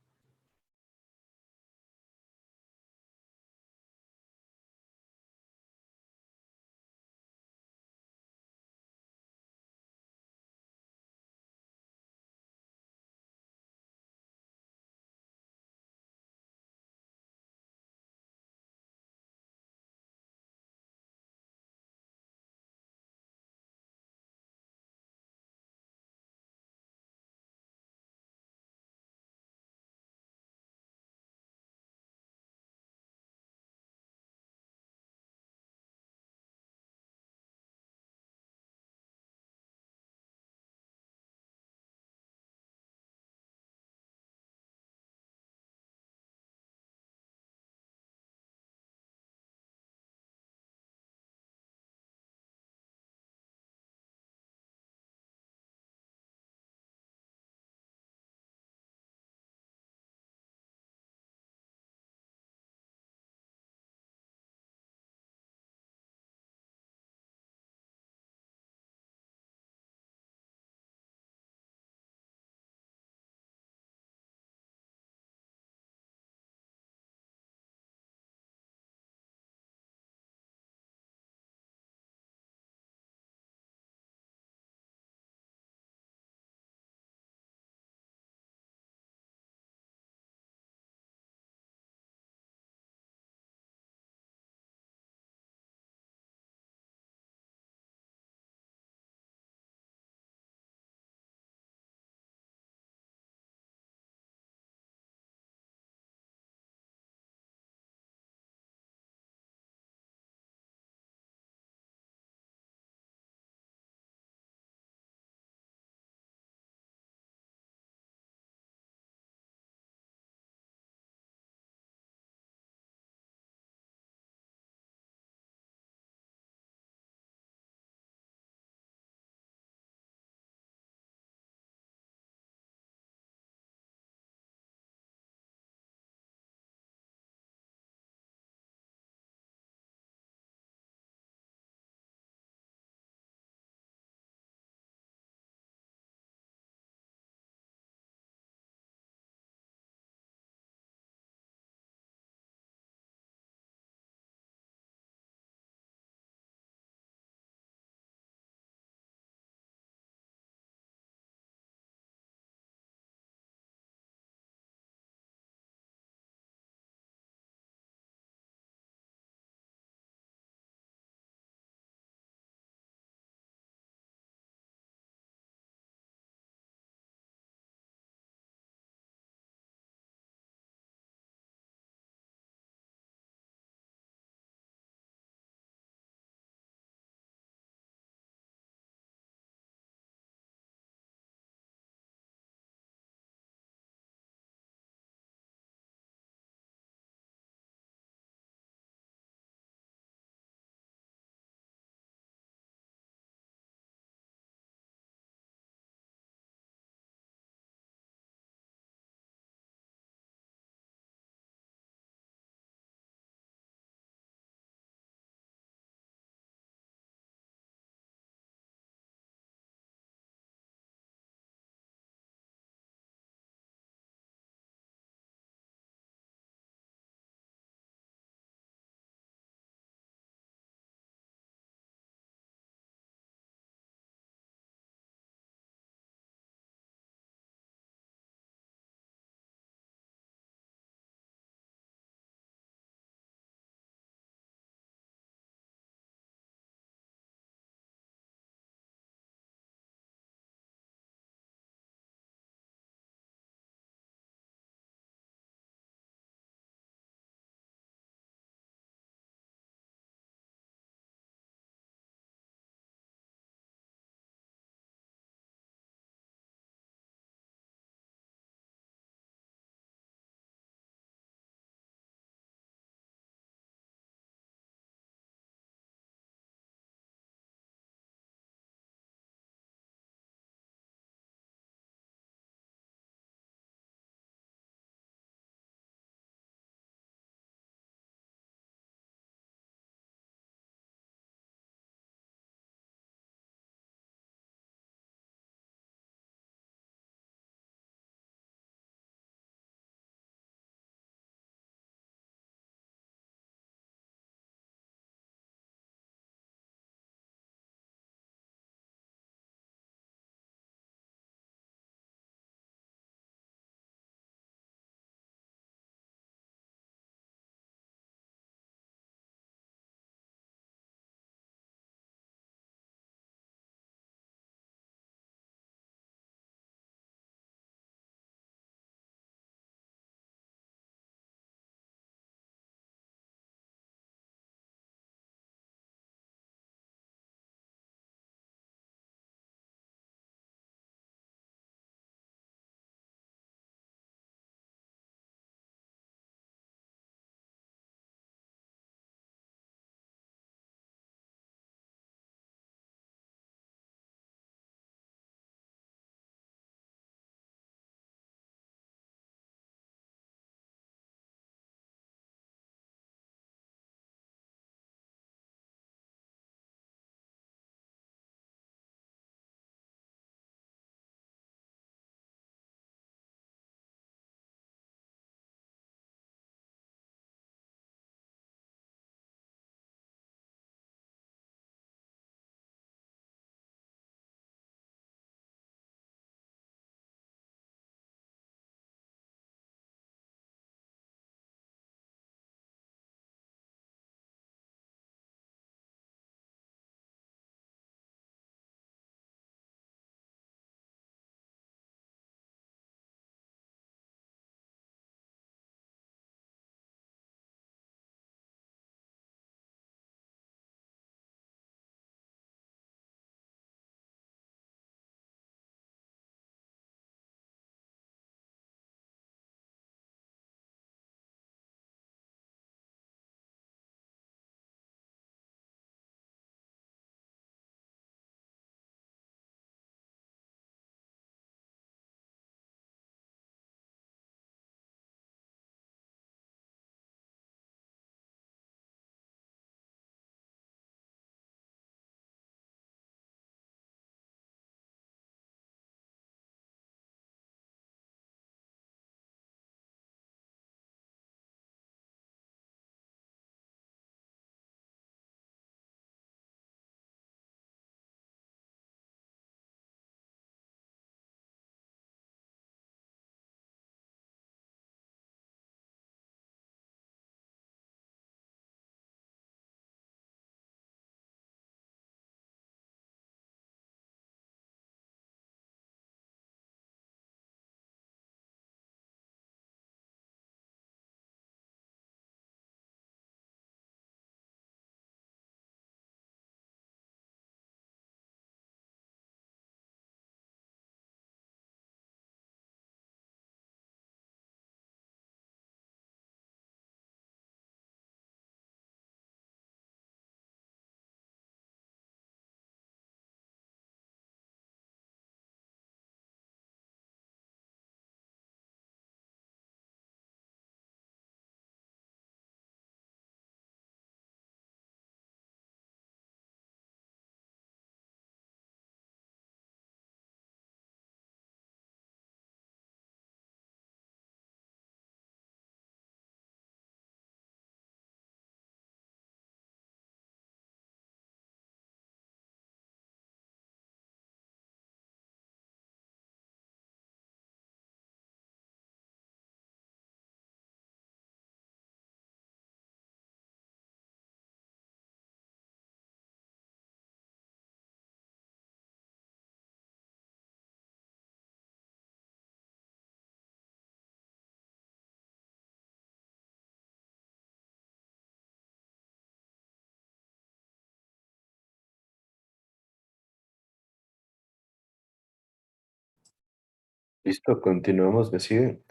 Listo, continuamos, ¿me siguen?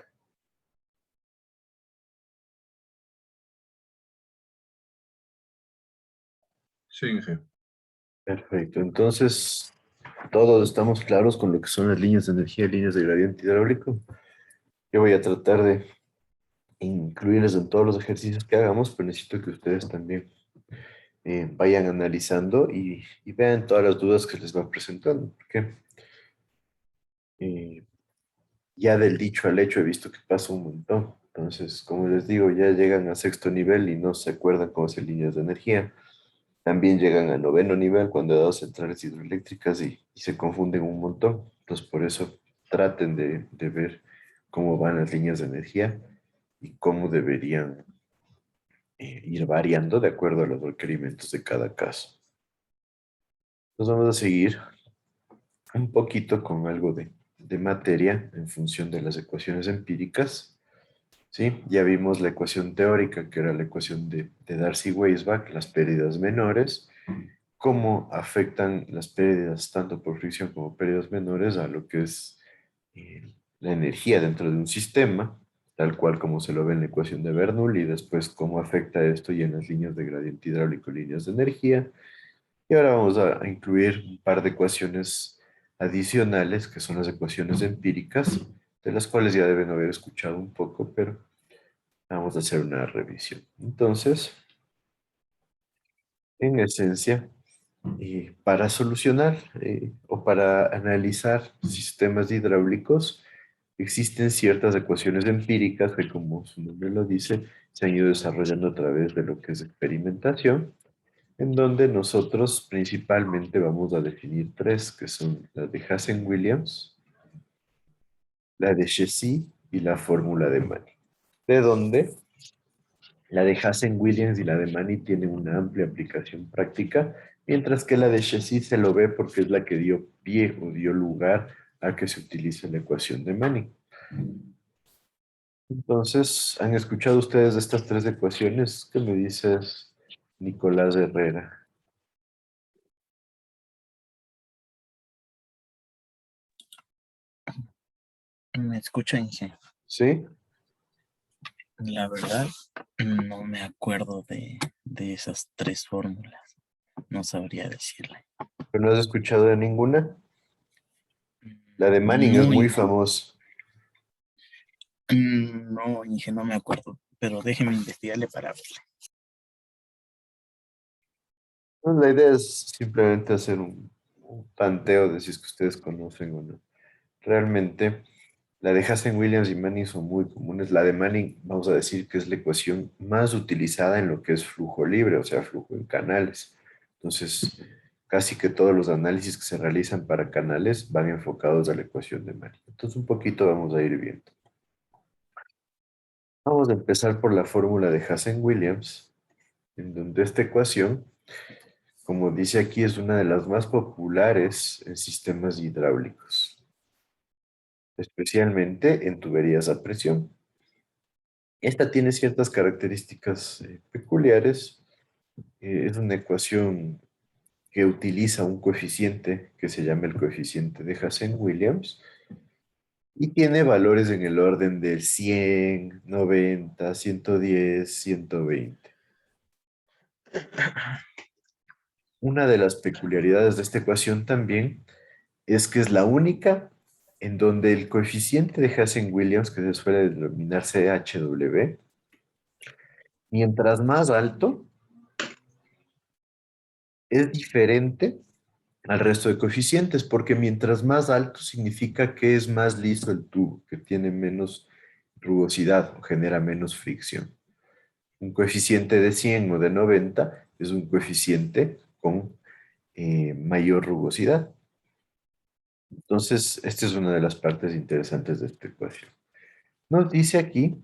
Sí, Inge. Perfecto, entonces todos estamos claros con lo que son las líneas de energía y líneas de gradiente hidráulico. Yo voy a tratar de incluirles en todos los ejercicios que hagamos, pero necesito que ustedes también vayan analizando y vean todas las dudas que les va presentando, porque eh, ya del dicho al hecho he visto que pasa un montón. Entonces, como les digo, ya llegan a sexto nivel y no se acuerdan cómo hacer líneas de energía. También llegan a noveno nivel cuando he dado centrales hidroeléctricas y se confunden un montón. Entonces, por eso traten de ver cómo van las líneas de energía y cómo deberían ir variando de acuerdo a los requerimientos de cada caso. Nos vamos a seguir un poquito con algo de materia en función de las ecuaciones empíricas. ¿Sí? Ya vimos la ecuación teórica, que era la ecuación de Darcy-Weisbach, las pérdidas menores, cómo afectan las pérdidas tanto por fricción como pérdidas menores a lo que es la energía dentro de un sistema, tal cual como se lo ve en la ecuación de Bernoulli, y después cómo afecta esto y en las líneas de gradiente hidráulico y líneas de energía. Y ahora vamos a incluir un par de ecuaciones adicionales, que son las ecuaciones empíricas, de las cuales ya deben haber escuchado un poco, pero vamos a hacer una revisión. Entonces, en esencia, para solucionar o para analizar sistemas hidráulicos, existen ciertas ecuaciones empíricas que, como su nombre lo dice, se han ido desarrollando a través de lo que es experimentación, en donde nosotros principalmente vamos a definir tres, que son la de Hazen-Williams, la de Chessy y la fórmula de Manning. De donde la de Hazen-Williams y la de Manning tienen una amplia aplicación práctica, mientras que la de Chessy se lo ve porque es la que dio pie o dio lugar a que se utilice la ecuación de Manning. Entonces, ¿han escuchado ustedes de estas tres ecuaciones? ¿Qué me dices, Nicolás Herrera? ¿Me escucha, Inge? ¿Sí? La verdad, no me acuerdo de esas tres fórmulas. No sabría decirle. ¿Pero no has escuchado de ninguna? La de Manning es No, muy Inge. famosa. No, Inge, no me acuerdo. Pero déjeme investigarle para verle. Pues la idea es simplemente hacer un tanteo de si es que ustedes conocen o no. Realmente, la de Hazen-Williams y Manning son muy comunes. La de Manning, vamos a decir que es la ecuación más utilizada en lo que es flujo libre, o sea, flujo en canales. Entonces, casi que todos los análisis que se realizan para canales van enfocados a la ecuación de Manning. Entonces, un poquito vamos a ir viendo. Vamos a empezar por la fórmula de Hazen-Williams, en donde esta ecuación, como dice aquí, es una de las más populares en sistemas hidráulicos, especialmente en tuberías a presión. Esta tiene ciertas características peculiares. Es una ecuación que utiliza un coeficiente que se llama el coeficiente de Hazen-Williams y tiene valores en el orden del 100, 90, 110, 120. Una de las peculiaridades de esta ecuación también es que es la única en donde el coeficiente de Hazen-Williams, que se suele denominar CHW, mientras más alto, es diferente al resto de coeficientes, porque mientras más alto significa que es más liso el tubo, que tiene menos rugosidad o genera menos fricción. Un coeficiente de 100 o de 90 es un coeficiente con mayor rugosidad. Entonces, esta es una de las partes interesantes de esta ecuación. Nos dice aquí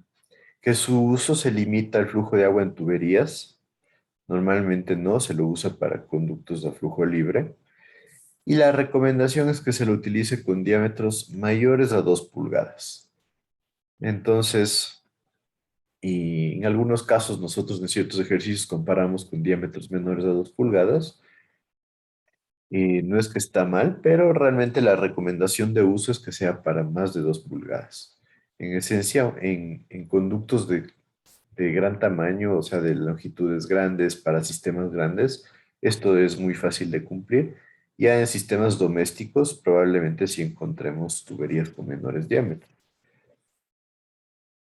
que su uso se limita al flujo de agua en tuberías. Normalmente no, se lo usa para conductos de flujo libre. Y la recomendación es que se lo utilice con diámetros mayores a 2 pulgadas. Entonces, y en algunos casos nosotros en ciertos ejercicios comparamos con diámetros menores a 2 pulgadas. Y no es que está mal, pero realmente la recomendación de uso es que sea para más de 2 pulgadas. En esencia, en conductos de gran tamaño, o sea, de longitudes grandes para sistemas grandes, esto es muy fácil de cumplir. Ya en sistemas domésticos, probablemente sí encontremos tuberías con menores diámetros.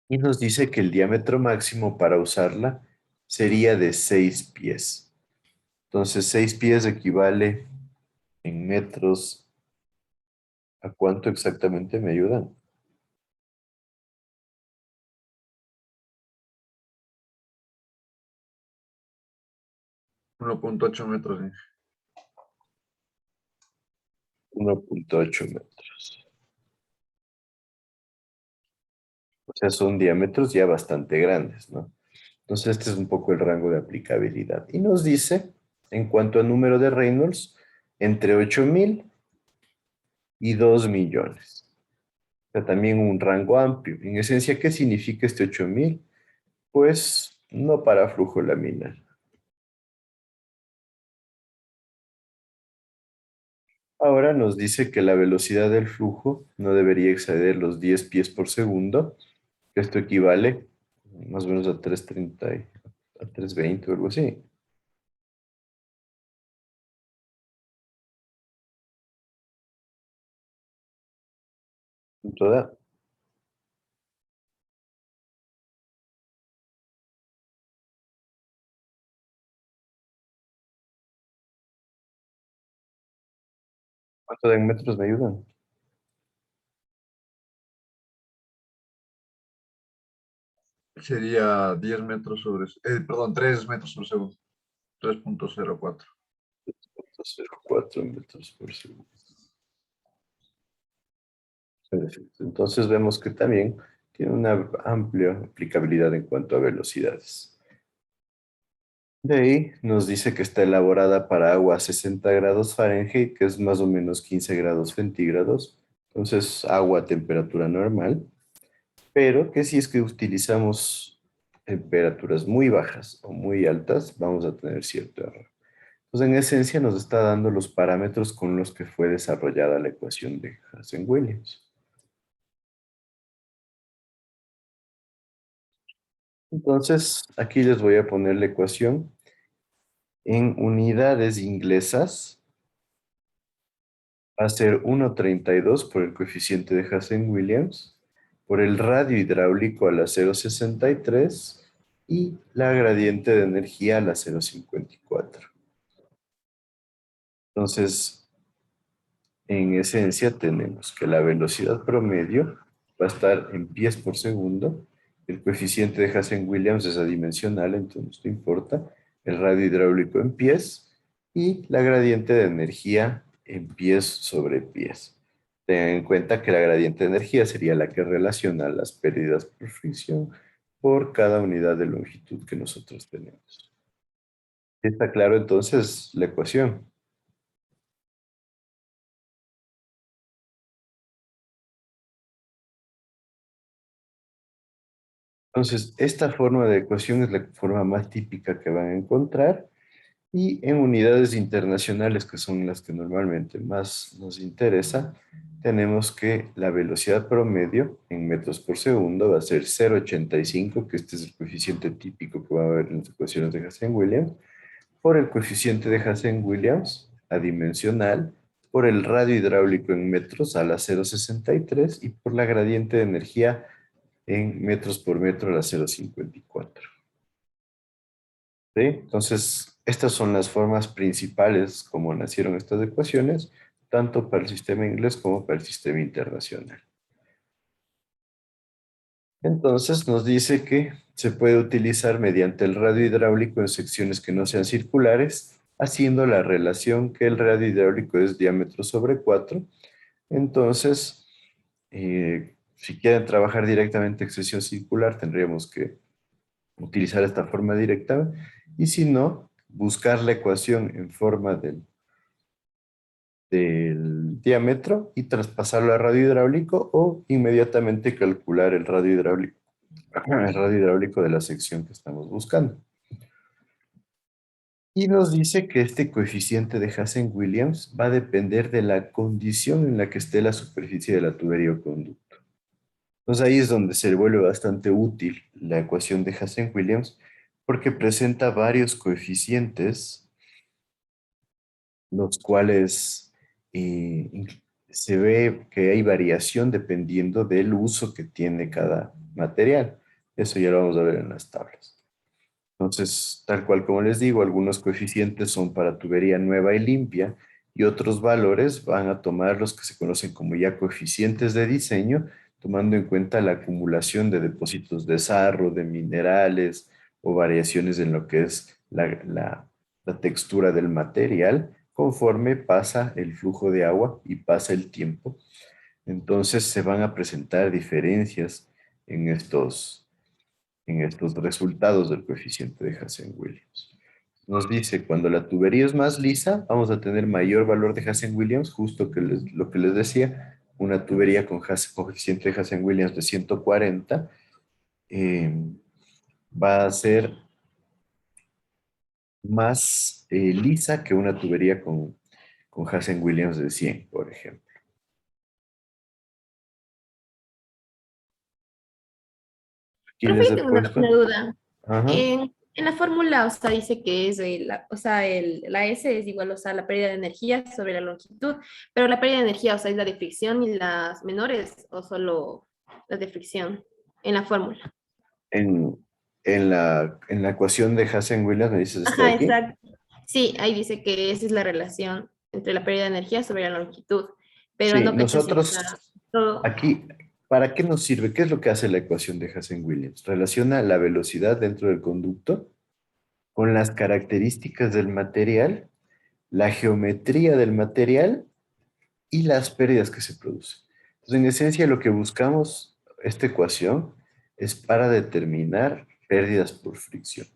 Y nos dice que el diámetro máximo para usarla sería de 6 pies. Entonces, 6 pies equivale en metros. ¿A cuánto exactamente me ayudan? 1.8 metros. 1.8 metros. O sea, son diámetros ya bastante grandes, ¿no? Entonces, este es un poco el rango de aplicabilidad. Y nos dice, en cuanto al número de Reynolds, entre 8.000 y 2 millones. O sea, también un rango amplio. En esencia, ¿qué significa este 8.000? Pues no para flujo laminar. Ahora nos dice que la velocidad del flujo no debería exceder los 10 pies por segundo. Esto equivale más o menos a 330, a 320 o algo así. Punto da. ¿Cuánto de metros me ayudan? Sería 10 metros sobre, perdón, 3 metros por segundo. 3.04. 0.04 metros por segundo. Perfecto. Entonces vemos que también tiene una amplia aplicabilidad en cuanto a velocidades. De ahí nos dice que está elaborada para agua a 60 grados Fahrenheit, que es más o menos 15 grados centígrados. Entonces, agua a temperatura normal, pero que si es que utilizamos temperaturas muy bajas o muy altas, vamos a tener cierto error. Entonces, en esencia, nos está dando los parámetros con los que fue desarrollada la ecuación de Hazen-Williams. Entonces, aquí les voy a poner la ecuación en unidades inglesas. Va a ser 1.32 por el coeficiente de Hazen-Williams, por el radio hidráulico a la 0.63 y la gradiente de energía a la 0.54. Entonces, en esencia tenemos que la velocidad promedio va a estar en pies por segundo. El coeficiente de Hazen-Williams es adimensional, entonces no importa. El radio hidráulico en pies y la gradiente de energía en pies sobre pies. Tengan en cuenta que la gradiente de energía sería la que relaciona las pérdidas por fricción por cada unidad de longitud que nosotros tenemos. ¿Está claro entonces la ecuación? Entonces, esta forma de ecuación es la forma más típica que van a encontrar y en unidades internacionales, que son las que normalmente más nos interesa, tenemos que la velocidad promedio en metros por segundo va a ser 0.85, que este es el coeficiente típico que va a haber en las ecuaciones de Hazen-Williams, por el coeficiente de Hazen-Williams adimensional, por el radio hidráulico en metros a la 0.63 y por la gradiente de energía en metros por metro a la 0.54. ¿Sí? Entonces, estas son las formas principales como nacieron estas ecuaciones, tanto para el sistema inglés como para el sistema internacional. Entonces, nos dice que se puede utilizar mediante el radio hidráulico en secciones que no sean circulares, haciendo la relación que el radio hidráulico es diámetro sobre 4. Entonces, si quieren trabajar directamente en sección circular, tendríamos que utilizar esta forma directa, y si no, buscar la ecuación en forma del diámetro y traspasarlo a radio hidráulico o inmediatamente calcular el radio hidráulico de la sección que estamos buscando. Y nos dice que este coeficiente de Hassen-Williams va a depender de la condición en la que esté la superficie de la tubería o conducto. Entonces ahí es donde se vuelve bastante útil la ecuación de Hassen-Williams porque presenta varios coeficientes, los cuales se ve que hay variación dependiendo del uso que tiene cada material. Eso ya lo vamos a ver en las tablas. Entonces, tal cual como les digo, algunos coeficientes son para tubería nueva y limpia y otros valores van a tomar los que se conocen como ya coeficientes de diseño, tomando en cuenta la acumulación de depósitos de sarro, de minerales o variaciones en lo que es la textura del material conforme pasa el flujo de agua y pasa el tiempo. Entonces se van a presentar diferencias en estos resultados del coeficiente de Hassen-Williams. Nos dice, cuando la tubería es más lisa, vamos a tener mayor valor de Hassen-Williams, justo lo que les decía, una tubería con coeficiente de Hassen-Williams de 140 va a ser más lisa que una tubería con Hassen-Williams de 100, por ejemplo. Aquí Profe, les yo he tengo puesto. una duda. Ajá. En la fórmula, o sea, dice que es la S es igual, o sea, la pérdida de energía sobre la longitud, pero la pérdida de energía, o sea, es la de fricción y las menores, o solo las de fricción en la fórmula. En, en la ecuación de Hassen-Williams, me dices esto de Ajá, aquí. exacto. Sí, ahí dice que esa es la relación entre la pérdida de energía sobre la longitud, pero Sí, no cacho si nosotros está todo. aquí, ¿para qué nos sirve? ¿Qué es lo que hace la ecuación de Hassen-Williams? Relaciona la velocidad dentro del conducto con las características del material, la geometría del material y las pérdidas que se producen. Entonces, en esencia, lo que buscamos, esta ecuación, es para determinar pérdidas por fricción.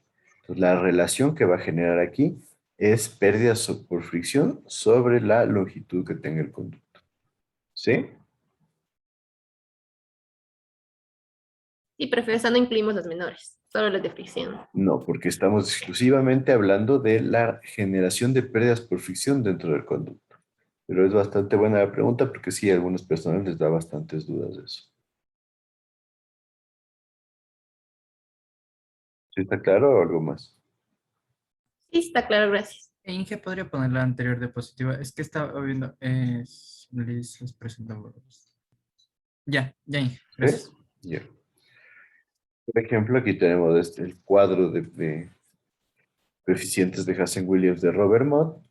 Entonces, la relación que va a generar aquí es pérdidas por fricción sobre la longitud que tenga el conducto. ¿Sí? Sí, pero esa no incluimos las menores, solo las de fricción. No, porque estamos exclusivamente hablando de la generación de pérdidas por fricción dentro del conducto. Pero es bastante buena la pregunta porque sí, a algunas personas les da bastantes dudas de eso. ¿Sí está claro o algo más? Sí, está claro, gracias. Inge, ¿podría poner la anterior diapositiva? Es que estaba viendo, les presentamos. Ya, Inge, gracias. ¿Sí? Ya. Por ejemplo, aquí tenemos el cuadro de coeficientes de Hassen-Williams de Robert Mott,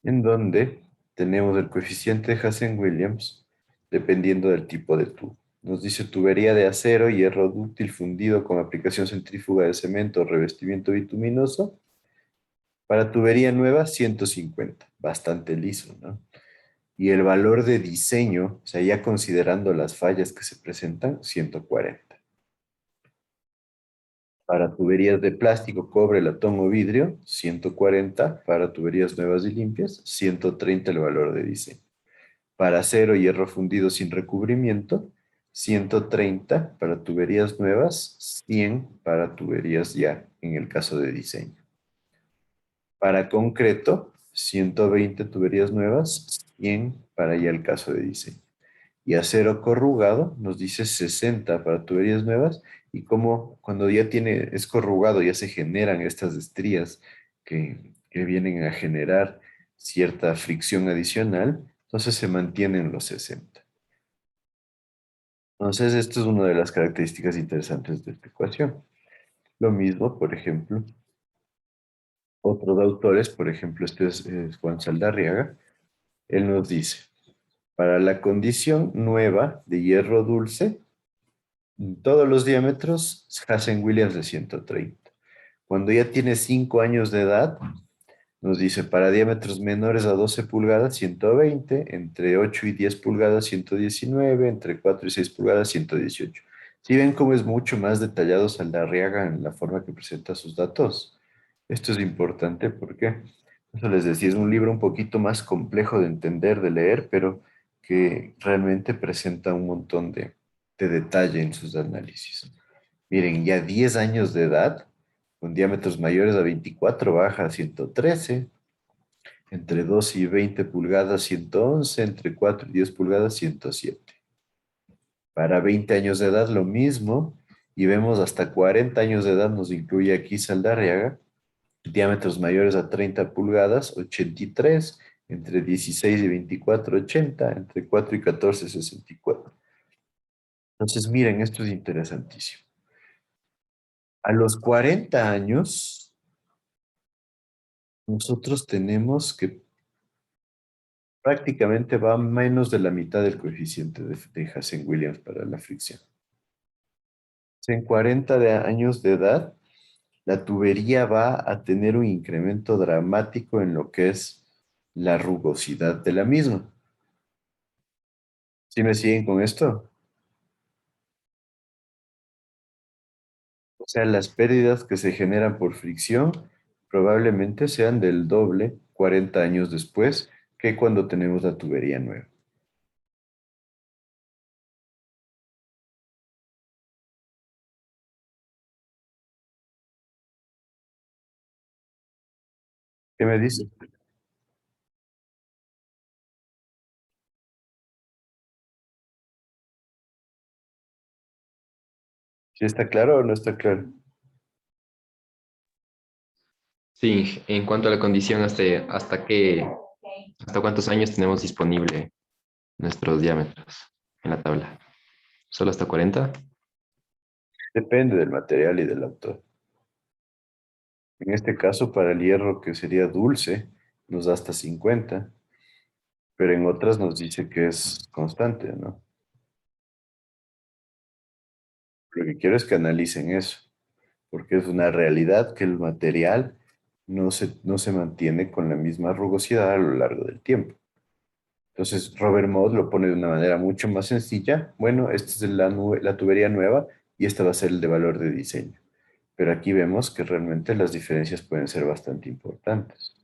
en donde tenemos el coeficiente de Hassen-Williams dependiendo del tipo de tubo. Nos dice tubería de acero, hierro dúctil fundido con aplicación centrífuga de cemento o revestimiento bituminoso. Para tubería nueva, 150, bastante liso, ¿no? Y el valor de diseño, o sea, ya considerando las fallas que se presentan, 140. Para tuberías de plástico, cobre, latón o vidrio, 140. Para tuberías nuevas y limpias, 130 el valor de diseño. Para acero, hierro fundido sin recubrimiento, 130 para tuberías nuevas, 100 para tuberías ya en el caso de diseño. Para concreto, 120 tuberías nuevas, 100 para ya el caso de diseño. Y acero corrugado nos dice 60 para tuberías nuevas y como cuando ya es corrugado ya se generan estas estrías que vienen a generar cierta fricción adicional, entonces se mantienen los 60. Entonces, esto es una de las características interesantes de esta ecuación. Lo mismo, por ejemplo, otros autores, por ejemplo, este es Juan Saldarriaga, él nos dice, para la condición nueva de hierro dulce, todos los diámetros Hassen-Williams de 130. Cuando ya tiene 5 años de edad, nos dice para diámetros menores a 12 pulgadas 120, entre 8 y 10 pulgadas 119, entre 4 y 6 pulgadas 118. ¿Sí ven cómo es mucho más detallado Saldarriaga en la forma que presenta sus datos? Esto es importante porque, eso les decía, es un libro un poquito más complejo de entender, de leer, pero que realmente presenta un montón de detalle en sus análisis. Miren, ya 10 años de edad, con diámetros mayores a 24 baja a 113, entre 12 y 20 pulgadas 111, entre 4 y 10 pulgadas 107. Para 20 años de edad lo mismo, y vemos hasta 40 años de edad nos incluye aquí Saldarriaga, diámetros mayores a 30 pulgadas 83, entre 16 y 24 80, entre 4 y 14 64. Entonces miren, esto es interesantísimo. A los 40 años, nosotros tenemos que prácticamente va menos de la mitad del coeficiente de Hazen-Williams para la fricción. En 40 años de edad, la tubería va a tener un incremento dramático en lo que es la rugosidad de la misma. ¿Sí me siguen con esto? O sea, las pérdidas que se generan por fricción probablemente sean del doble 40 años después que cuando tenemos la tubería nueva. ¿Qué me dice? ¿Sí está claro o no está claro? Sí, en cuanto a la condición, ¿hasta cuántos años tenemos disponible nuestros diámetros en la tabla? ¿Solo hasta 40? Depende del material y del autor. En este caso, para el hierro que sería dulce, nos da hasta 50, pero en otras nos dice que es constante, ¿no? Lo que quiero es que analicen eso, porque es una realidad que el material no se mantiene con la misma rugosidad a lo largo del tiempo. Entonces, Robert Mott lo pone de una manera mucho más sencilla. Bueno, esta es la tubería nueva y esta va a ser el de valor de diseño. Pero aquí vemos que realmente las diferencias pueden ser bastante importantes.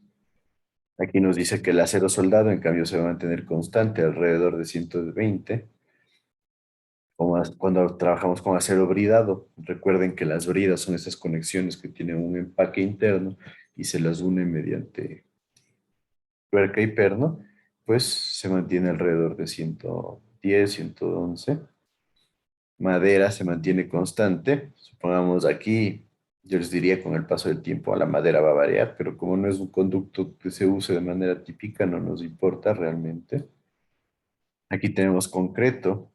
Aquí nos dice que el acero soldado, en cambio, se va a mantener constante alrededor de 120. Cuando trabajamos con acero bridado, recuerden que las bridas son estas conexiones que tienen un empaque interno y se las une mediante tuerca y perno, pues se mantiene alrededor de 110, 111. Madera se mantiene constante. Supongamos aquí, yo les diría con el paso del tiempo la madera va a variar, pero como no es un conducto que se use de manera típica, no nos importa realmente. Aquí tenemos concreto.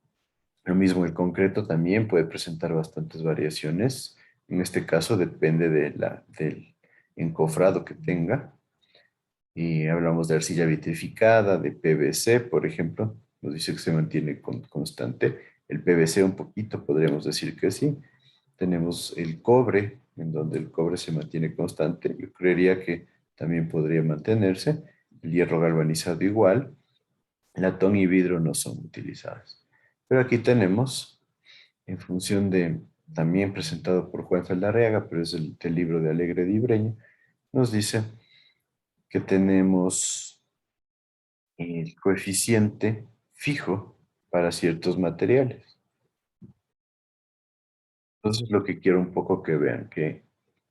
Lo mismo, el concreto también puede presentar bastantes variaciones. En este caso depende del encofrado que tenga. Y hablamos de arcilla vitrificada, de PVC, por ejemplo. Nos dice que se mantiene constante. El PVC un poquito, podríamos decir que sí. Tenemos el cobre, en donde el cobre se mantiene constante. Yo creería que también podría mantenerse. El hierro galvanizado igual. Latón y vidrio no son utilizadas. Pero aquí tenemos, en función de, también presentado por Juan Saldarriaga, pero es del libro de Alegre de Ibreña, nos dice que tenemos el coeficiente fijo para ciertos materiales. Entonces, lo que quiero un poco que vean, que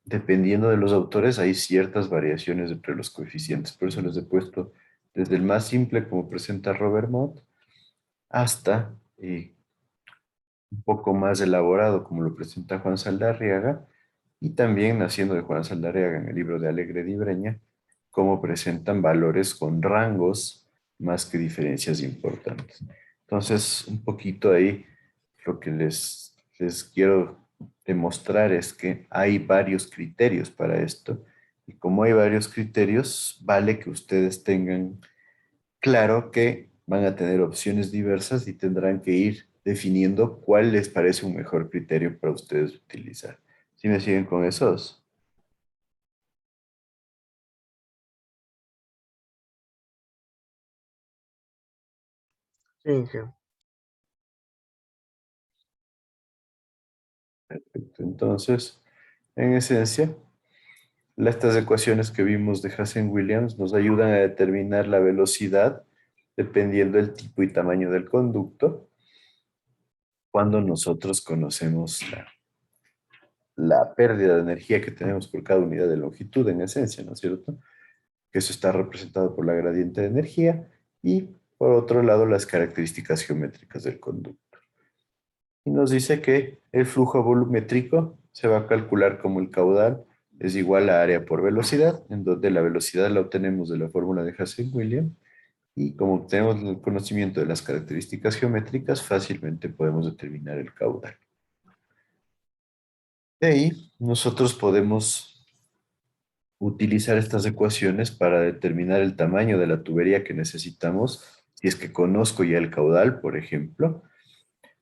dependiendo de los autores hay ciertas variaciones entre los coeficientes. Por eso les he puesto desde el más simple, como presenta Robert Mott, hasta un poco más elaborado, como lo presenta Juan Saldarriaga, y también naciendo de Juan Saldarriaga en el libro de Alegre de Ibreña, cómo presentan valores con rangos más que diferencias importantes. Entonces, un poquito ahí lo que les quiero demostrar es que hay varios criterios para esto, y como hay varios criterios, vale que ustedes tengan claro que van a tener opciones diversas y tendrán que ir definiendo cuál les parece un mejor criterio para ustedes utilizar. ¿Sí me siguen con esos? Sí, Inge. Perfecto. Entonces, en esencia, estas ecuaciones que vimos de Hazen-Williams nos ayudan a determinar la velocidad dependiendo del tipo y tamaño del conducto cuando nosotros conocemos la pérdida de energía que tenemos por cada unidad de longitud en esencia, ¿no es cierto? Que eso está representado por la gradiente de energía y por otro lado las características geométricas del conducto. Y nos dice que el flujo volumétrico se va a calcular como el caudal es igual a área por velocidad, en donde la velocidad la obtenemos de la fórmula de Hasse-Williams y como tenemos el conocimiento de las características geométricas, fácilmente podemos determinar el caudal. De ahí, nosotros podemos utilizar estas ecuaciones para determinar el tamaño de la tubería que necesitamos, si es que conozco ya el caudal, por ejemplo,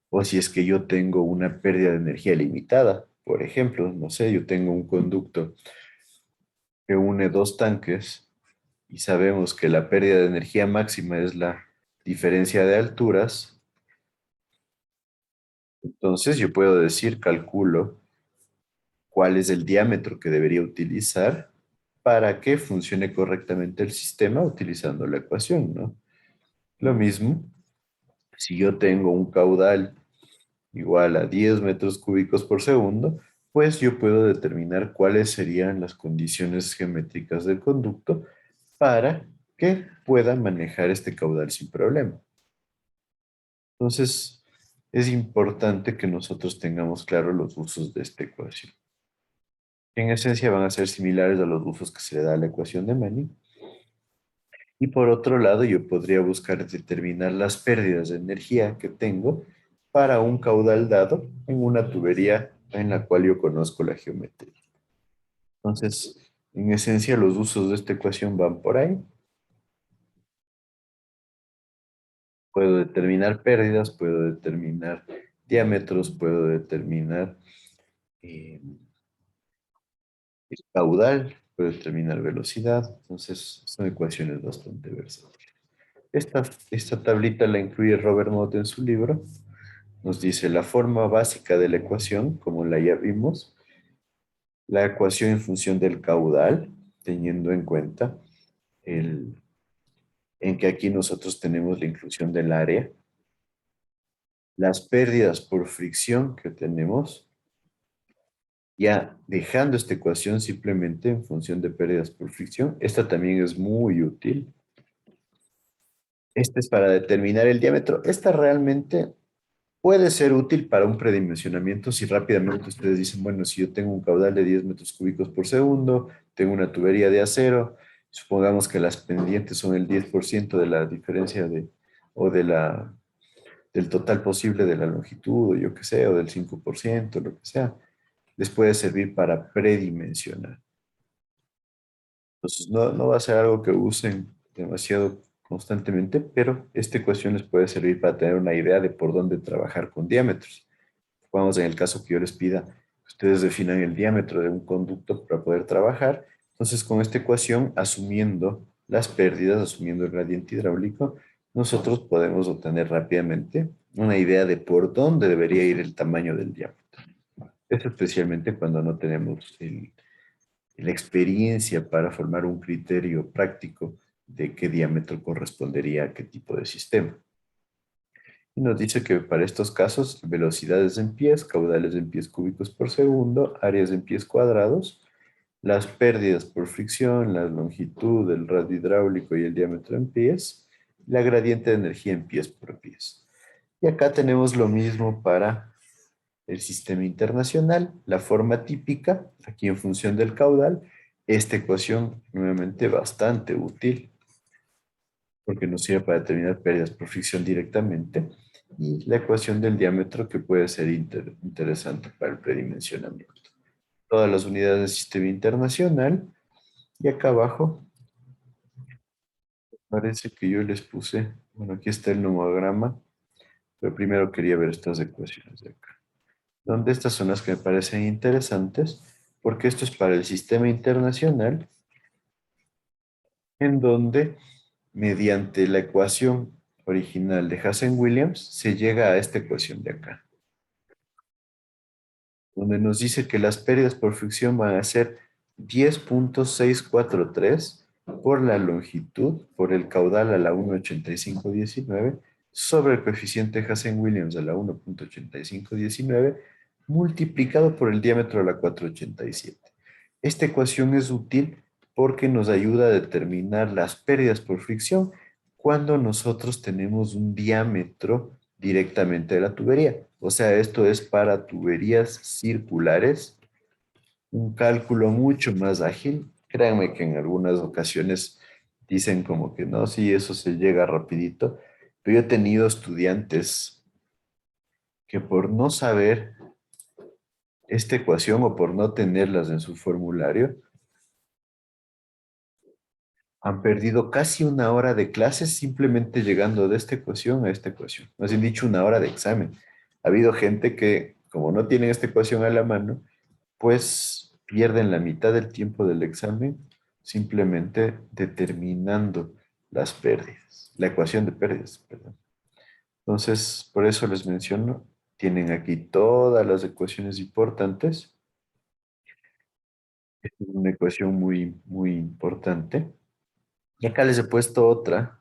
o si es que yo tengo una pérdida de energía limitada. Por ejemplo, no sé, yo tengo un conducto que une dos tanques y sabemos que la pérdida de energía máxima es la diferencia de alturas. Entonces yo puedo decir, calculo cuál es el diámetro que debería utilizar para que funcione correctamente el sistema utilizando la ecuación, ¿no? Lo mismo, si yo tengo un caudal igual a 10 metros cúbicos por segundo, pues yo puedo determinar cuáles serían las condiciones geométricas del conducto para que pueda manejar este caudal sin problema. Entonces, es importante que nosotros tengamos claro los usos de esta ecuación. En esencia van a ser similares a los usos que se le da a la ecuación de Manning. Y por otro lado, yo podría buscar determinar las pérdidas de energía que tengo para un caudal dado en una tubería en la cual yo conozco la geometría. Entonces, en esencia, los usos de esta ecuación van por ahí. Puedo determinar pérdidas, puedo determinar diámetros, puedo determinar el caudal, puedo determinar velocidad. Entonces, son ecuaciones bastante versátiles. Esta tablita la incluye Robert Mott en su libro. Nos dice la forma básica de la ecuación, como la ya vimos, la ecuación en función del caudal, teniendo en cuenta en que aquí nosotros tenemos la inclusión del área, las pérdidas por fricción que tenemos, ya dejando esta ecuación simplemente en función de pérdidas por fricción. Esta también es muy útil. Esta es para determinar el diámetro. Esta realmente puede ser útil para un predimensionamiento si rápidamente ustedes dicen, bueno, si yo tengo un caudal de 10 metros cúbicos por segundo, tengo una tubería de acero, supongamos que las pendientes son el 10% de la diferencia del total posible de la longitud, o yo qué sé, o del 5%, lo que sea, les puede servir para predimensionar. Entonces, no va a ser algo que usen demasiado constantemente, pero esta ecuación les puede servir para tener una idea de por dónde trabajar con diámetros. Vamos, en el caso que yo les pida, ustedes definan el diámetro de un conducto para poder trabajar. Entonces, con esta ecuación, asumiendo las pérdidas, asumiendo el gradiente hidráulico, nosotros podemos obtener rápidamente una idea de por dónde debería ir el tamaño del diámetro. Esto especialmente cuando no tenemos la experiencia para formar un criterio práctico de qué diámetro correspondería a qué tipo de sistema. Y nos dice que para estos casos, velocidades en pies, caudales en pies cúbicos por segundo, áreas en pies cuadrados, las pérdidas por fricción, la longitud, el radio hidráulico y el diámetro en pies, la gradiente de energía en pies por pies. Y acá tenemos lo mismo para el sistema internacional, la forma típica, aquí en función del caudal, esta ecuación nuevamente bastante útil, porque nos sirve para determinar pérdidas por fricción directamente, y la ecuación del diámetro que puede ser interesante para el predimensionamiento. Todas las unidades del sistema internacional, y acá abajo, parece que yo les puse, bueno, aquí está el nomograma, pero primero quería ver estas ecuaciones de acá, donde estas son las que me parecen interesantes, porque esto es para el sistema internacional, en donde mediante la ecuación original de Hasse-Williams se llega a esta ecuación de acá, donde nos dice que las pérdidas por fricción van a ser 10.643 por la longitud, por el caudal a la 1.8519, sobre el coeficiente Hasse-Williams a la 1.8519, multiplicado por el diámetro a la 487. Esta ecuación es útil porque nos ayuda a determinar las pérdidas por fricción cuando nosotros tenemos un diámetro directamente de la tubería. O sea, esto es para tuberías circulares, un cálculo mucho más ágil. Créanme que en algunas ocasiones dicen como que no, sí, eso se llega rapidito, pero yo he tenido estudiantes que por no saber esta ecuación o por no tenerlas en su formulario, han perdido casi una hora de clases simplemente llegando de esta ecuación a esta ecuación. Más bien dicho, una hora de examen. Ha habido gente que, como no tienen esta ecuación a la mano, pues pierden la mitad del tiempo del examen simplemente determinando las pérdidas, la ecuación de pérdidas, perdón. Entonces, por eso les menciono, tienen aquí todas las ecuaciones importantes. Esta es una ecuación muy, muy importante. Y acá les he puesto otra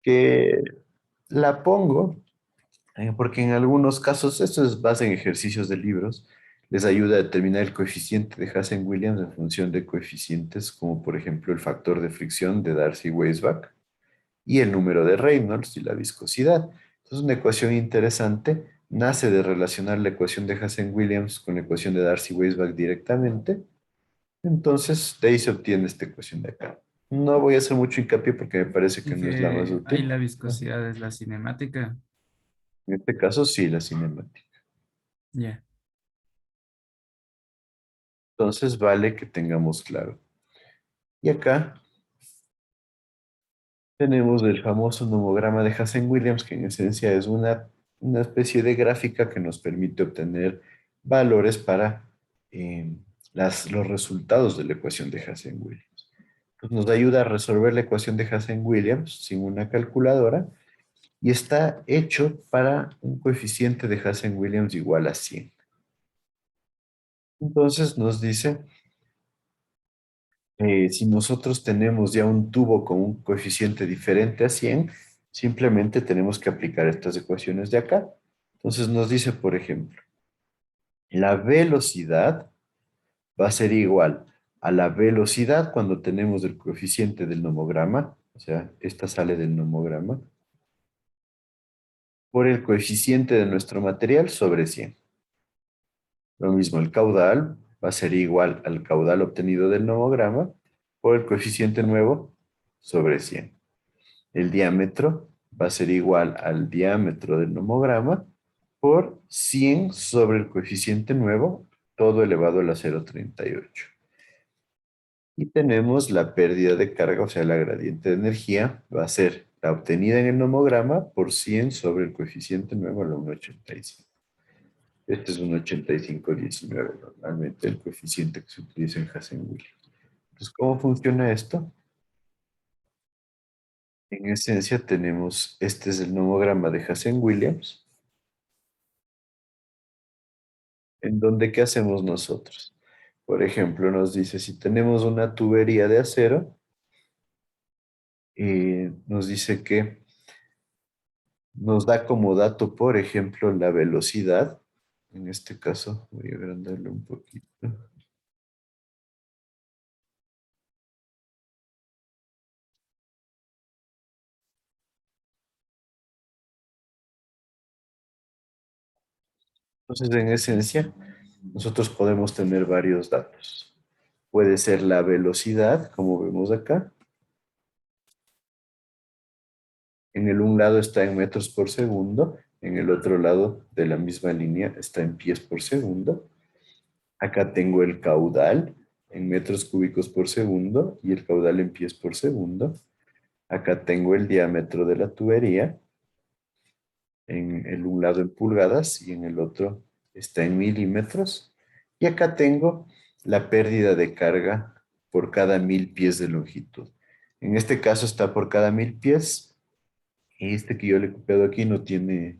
que la pongo porque en algunos casos, esto es base en ejercicios de libros, les ayuda a determinar el coeficiente de Hassen-Williams en función de coeficientes como por ejemplo el factor de fricción de Darcy-Weisbach y el número de Reynolds y la viscosidad. Entonces, una ecuación interesante nace de relacionar la ecuación de Hassen-Williams con la ecuación de Darcy-Weisbach directamente. Entonces, de ahí se obtiene esta ecuación de acá. No voy a hacer mucho hincapié porque me parece que no es la más Que ahí útil. la viscosidad es la cinemática. En este caso, sí, la cinemática. Ya. Entonces, vale que tengamos claro. Y acá tenemos el famoso nomograma de Hassen-Williams, que en esencia es una especie de gráfica que nos permite obtener valores para los resultados de la ecuación de Hassen-Williams. Pues nos ayuda a resolver la ecuación de Hassen-Williams sin una calculadora y está hecho para un coeficiente de Hassen-Williams igual a 100. Entonces nos dice, si nosotros tenemos ya un tubo con un coeficiente diferente a 100, simplemente tenemos que aplicar estas ecuaciones de acá. Entonces nos dice, por ejemplo, la velocidad va a ser igual a la velocidad cuando tenemos el coeficiente del nomograma, o sea, esta sale del nomograma, por el coeficiente de nuestro material sobre 100. Lo mismo, el caudal va a ser igual al caudal obtenido del nomograma por el coeficiente nuevo sobre 100. El diámetro va a ser igual al diámetro del nomograma por 100 sobre el coeficiente nuevo, todo elevado a la 0,38. Y tenemos la pérdida de carga, o sea, la gradiente de energía, va a ser la obtenida en el nomograma por 100 sobre el coeficiente nuevo a la 1,85. Este es un 85,19 normalmente, el coeficiente que se utiliza en Hassen-Williams. Entonces, ¿cómo funciona esto? En esencia tenemos, este es el nomograma de Hassen-Williams, en donde, ¿qué hacemos nosotros? Por ejemplo, nos dice, si tenemos una tubería de acero, nos dice que nos da como dato, por ejemplo, la velocidad. En este caso, voy a agrandarlo un poquito. Entonces, en esencia, nosotros podemos tener varios datos. Puede ser la velocidad, como vemos acá. En el un lado está en metros por segundo, en el otro lado de la misma línea está en pies por segundo. Acá tengo el caudal en metros cúbicos por segundo y el caudal en pies por segundo. Acá tengo el diámetro de la tubería, en el un lado en pulgadas y en el otro está en milímetros. Y acá tengo la pérdida de carga por cada 1000 pies de longitud. En este caso está por cada 1000 pies. Y este que yo le he copiado aquí no tiene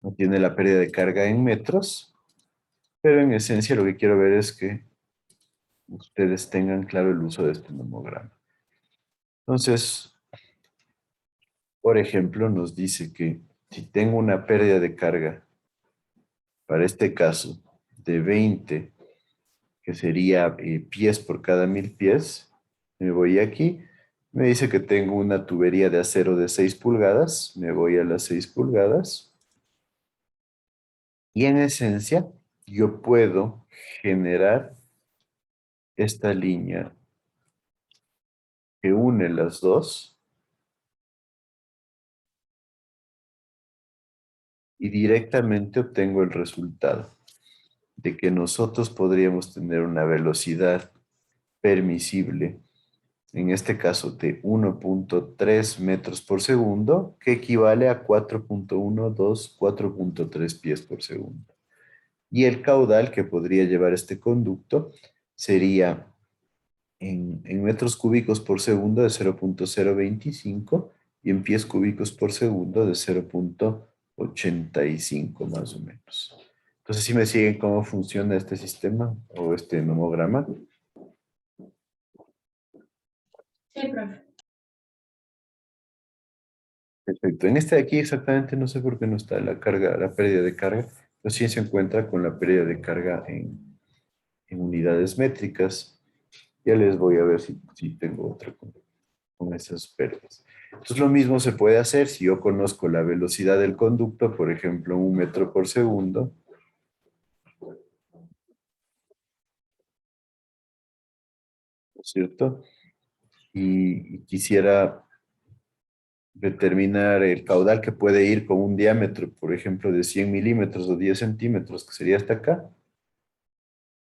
la pérdida de carga en metros, pero en esencia lo que quiero ver es que ustedes tengan claro el uso de este nomograma. Entonces, por ejemplo, nos dice que si tengo una pérdida de carga, para este caso, de 20, que sería pies por cada 1000 pies, me voy aquí, me dice que tengo una tubería de acero de 6 pulgadas, me voy a las 6 pulgadas, y en esencia, yo puedo generar esta línea que une las dos, y directamente obtengo el resultado de que nosotros podríamos tener una velocidad permisible, en este caso de 1.3 metros por segundo, que equivale a 4.12, 4.3 pies por segundo. Y el caudal que podría llevar este conducto sería en metros cúbicos por segundo de 0.025 y en pies cúbicos por segundo de 0.85 más o menos. Entonces, ¿sí me siguen cómo funciona este sistema o este nomograma? Sí, profe. Perfecto. En este de aquí exactamente no sé por qué no está la carga, la pérdida de carga, pero sí se encuentra con la pérdida de carga en unidades métricas. Ya les voy a ver si tengo otra con esas pérdidas. Entonces lo mismo se puede hacer si yo conozco la velocidad del conducto, por ejemplo, 1 metro por segundo. ¿No es cierto? Y quisiera determinar el caudal que puede ir con un diámetro, por ejemplo, de 100 milímetros o 10 centímetros, que sería hasta acá.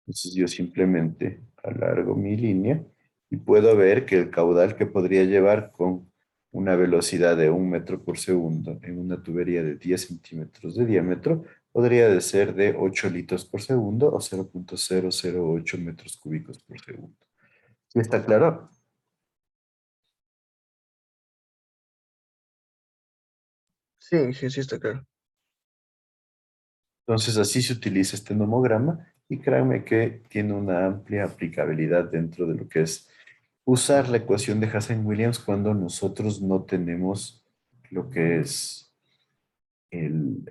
Entonces yo simplemente alargo mi línea y puedo ver que el caudal que podría llevar con una velocidad de 1 metro por segundo en una tubería de 10 centímetros de diámetro podría de ser de 8 litros por segundo o 0.008 metros cúbicos por segundo. ¿Sí está claro? Sí, sí, sí, está claro. Entonces así se utiliza este nomograma y créanme que tiene una amplia aplicabilidad dentro de lo que es usar la ecuación de Hassen-Williams cuando nosotros no tenemos lo que es el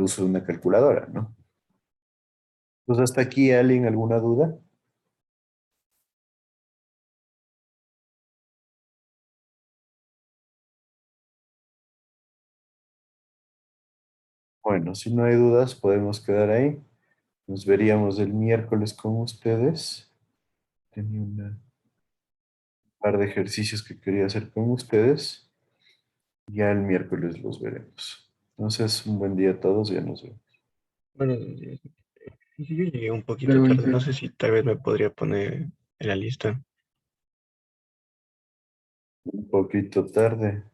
uso de una calculadora, ¿no? Entonces hasta aquí, ¿alguien alguna duda? Bueno, si no hay dudas, podemos quedar ahí. Nos veríamos el miércoles con ustedes. Tenía un par de ejercicios que quería hacer con ustedes. Ya el miércoles los veremos. Entonces, un buen día a todos y ya nos vemos. Bueno, yo llegué un poquito Luego, tarde. No Inge. sé si tal vez me podría poner en la lista. Un poquito tarde.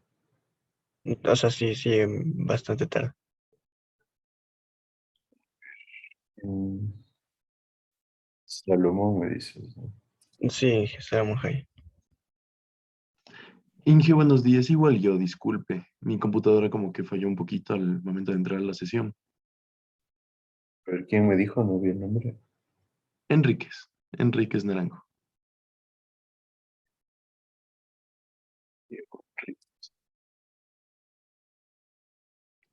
O sea, sí, sí, bastante tarde. Mm, Salomón me dices, ¿no? Sí, estábamos ahí. Inge, buenos días. Igual yo, disculpe. Mi computadora como que falló un poquito al momento de entrar a la sesión. A ver, ¿quién me dijo? No vi el nombre. Enríquez Naranjo.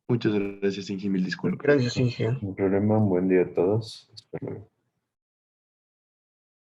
Muchas gracias, Inge, mil disculpas. Gracias, Inge. Un problema, un buen día a todos. Hasta luego.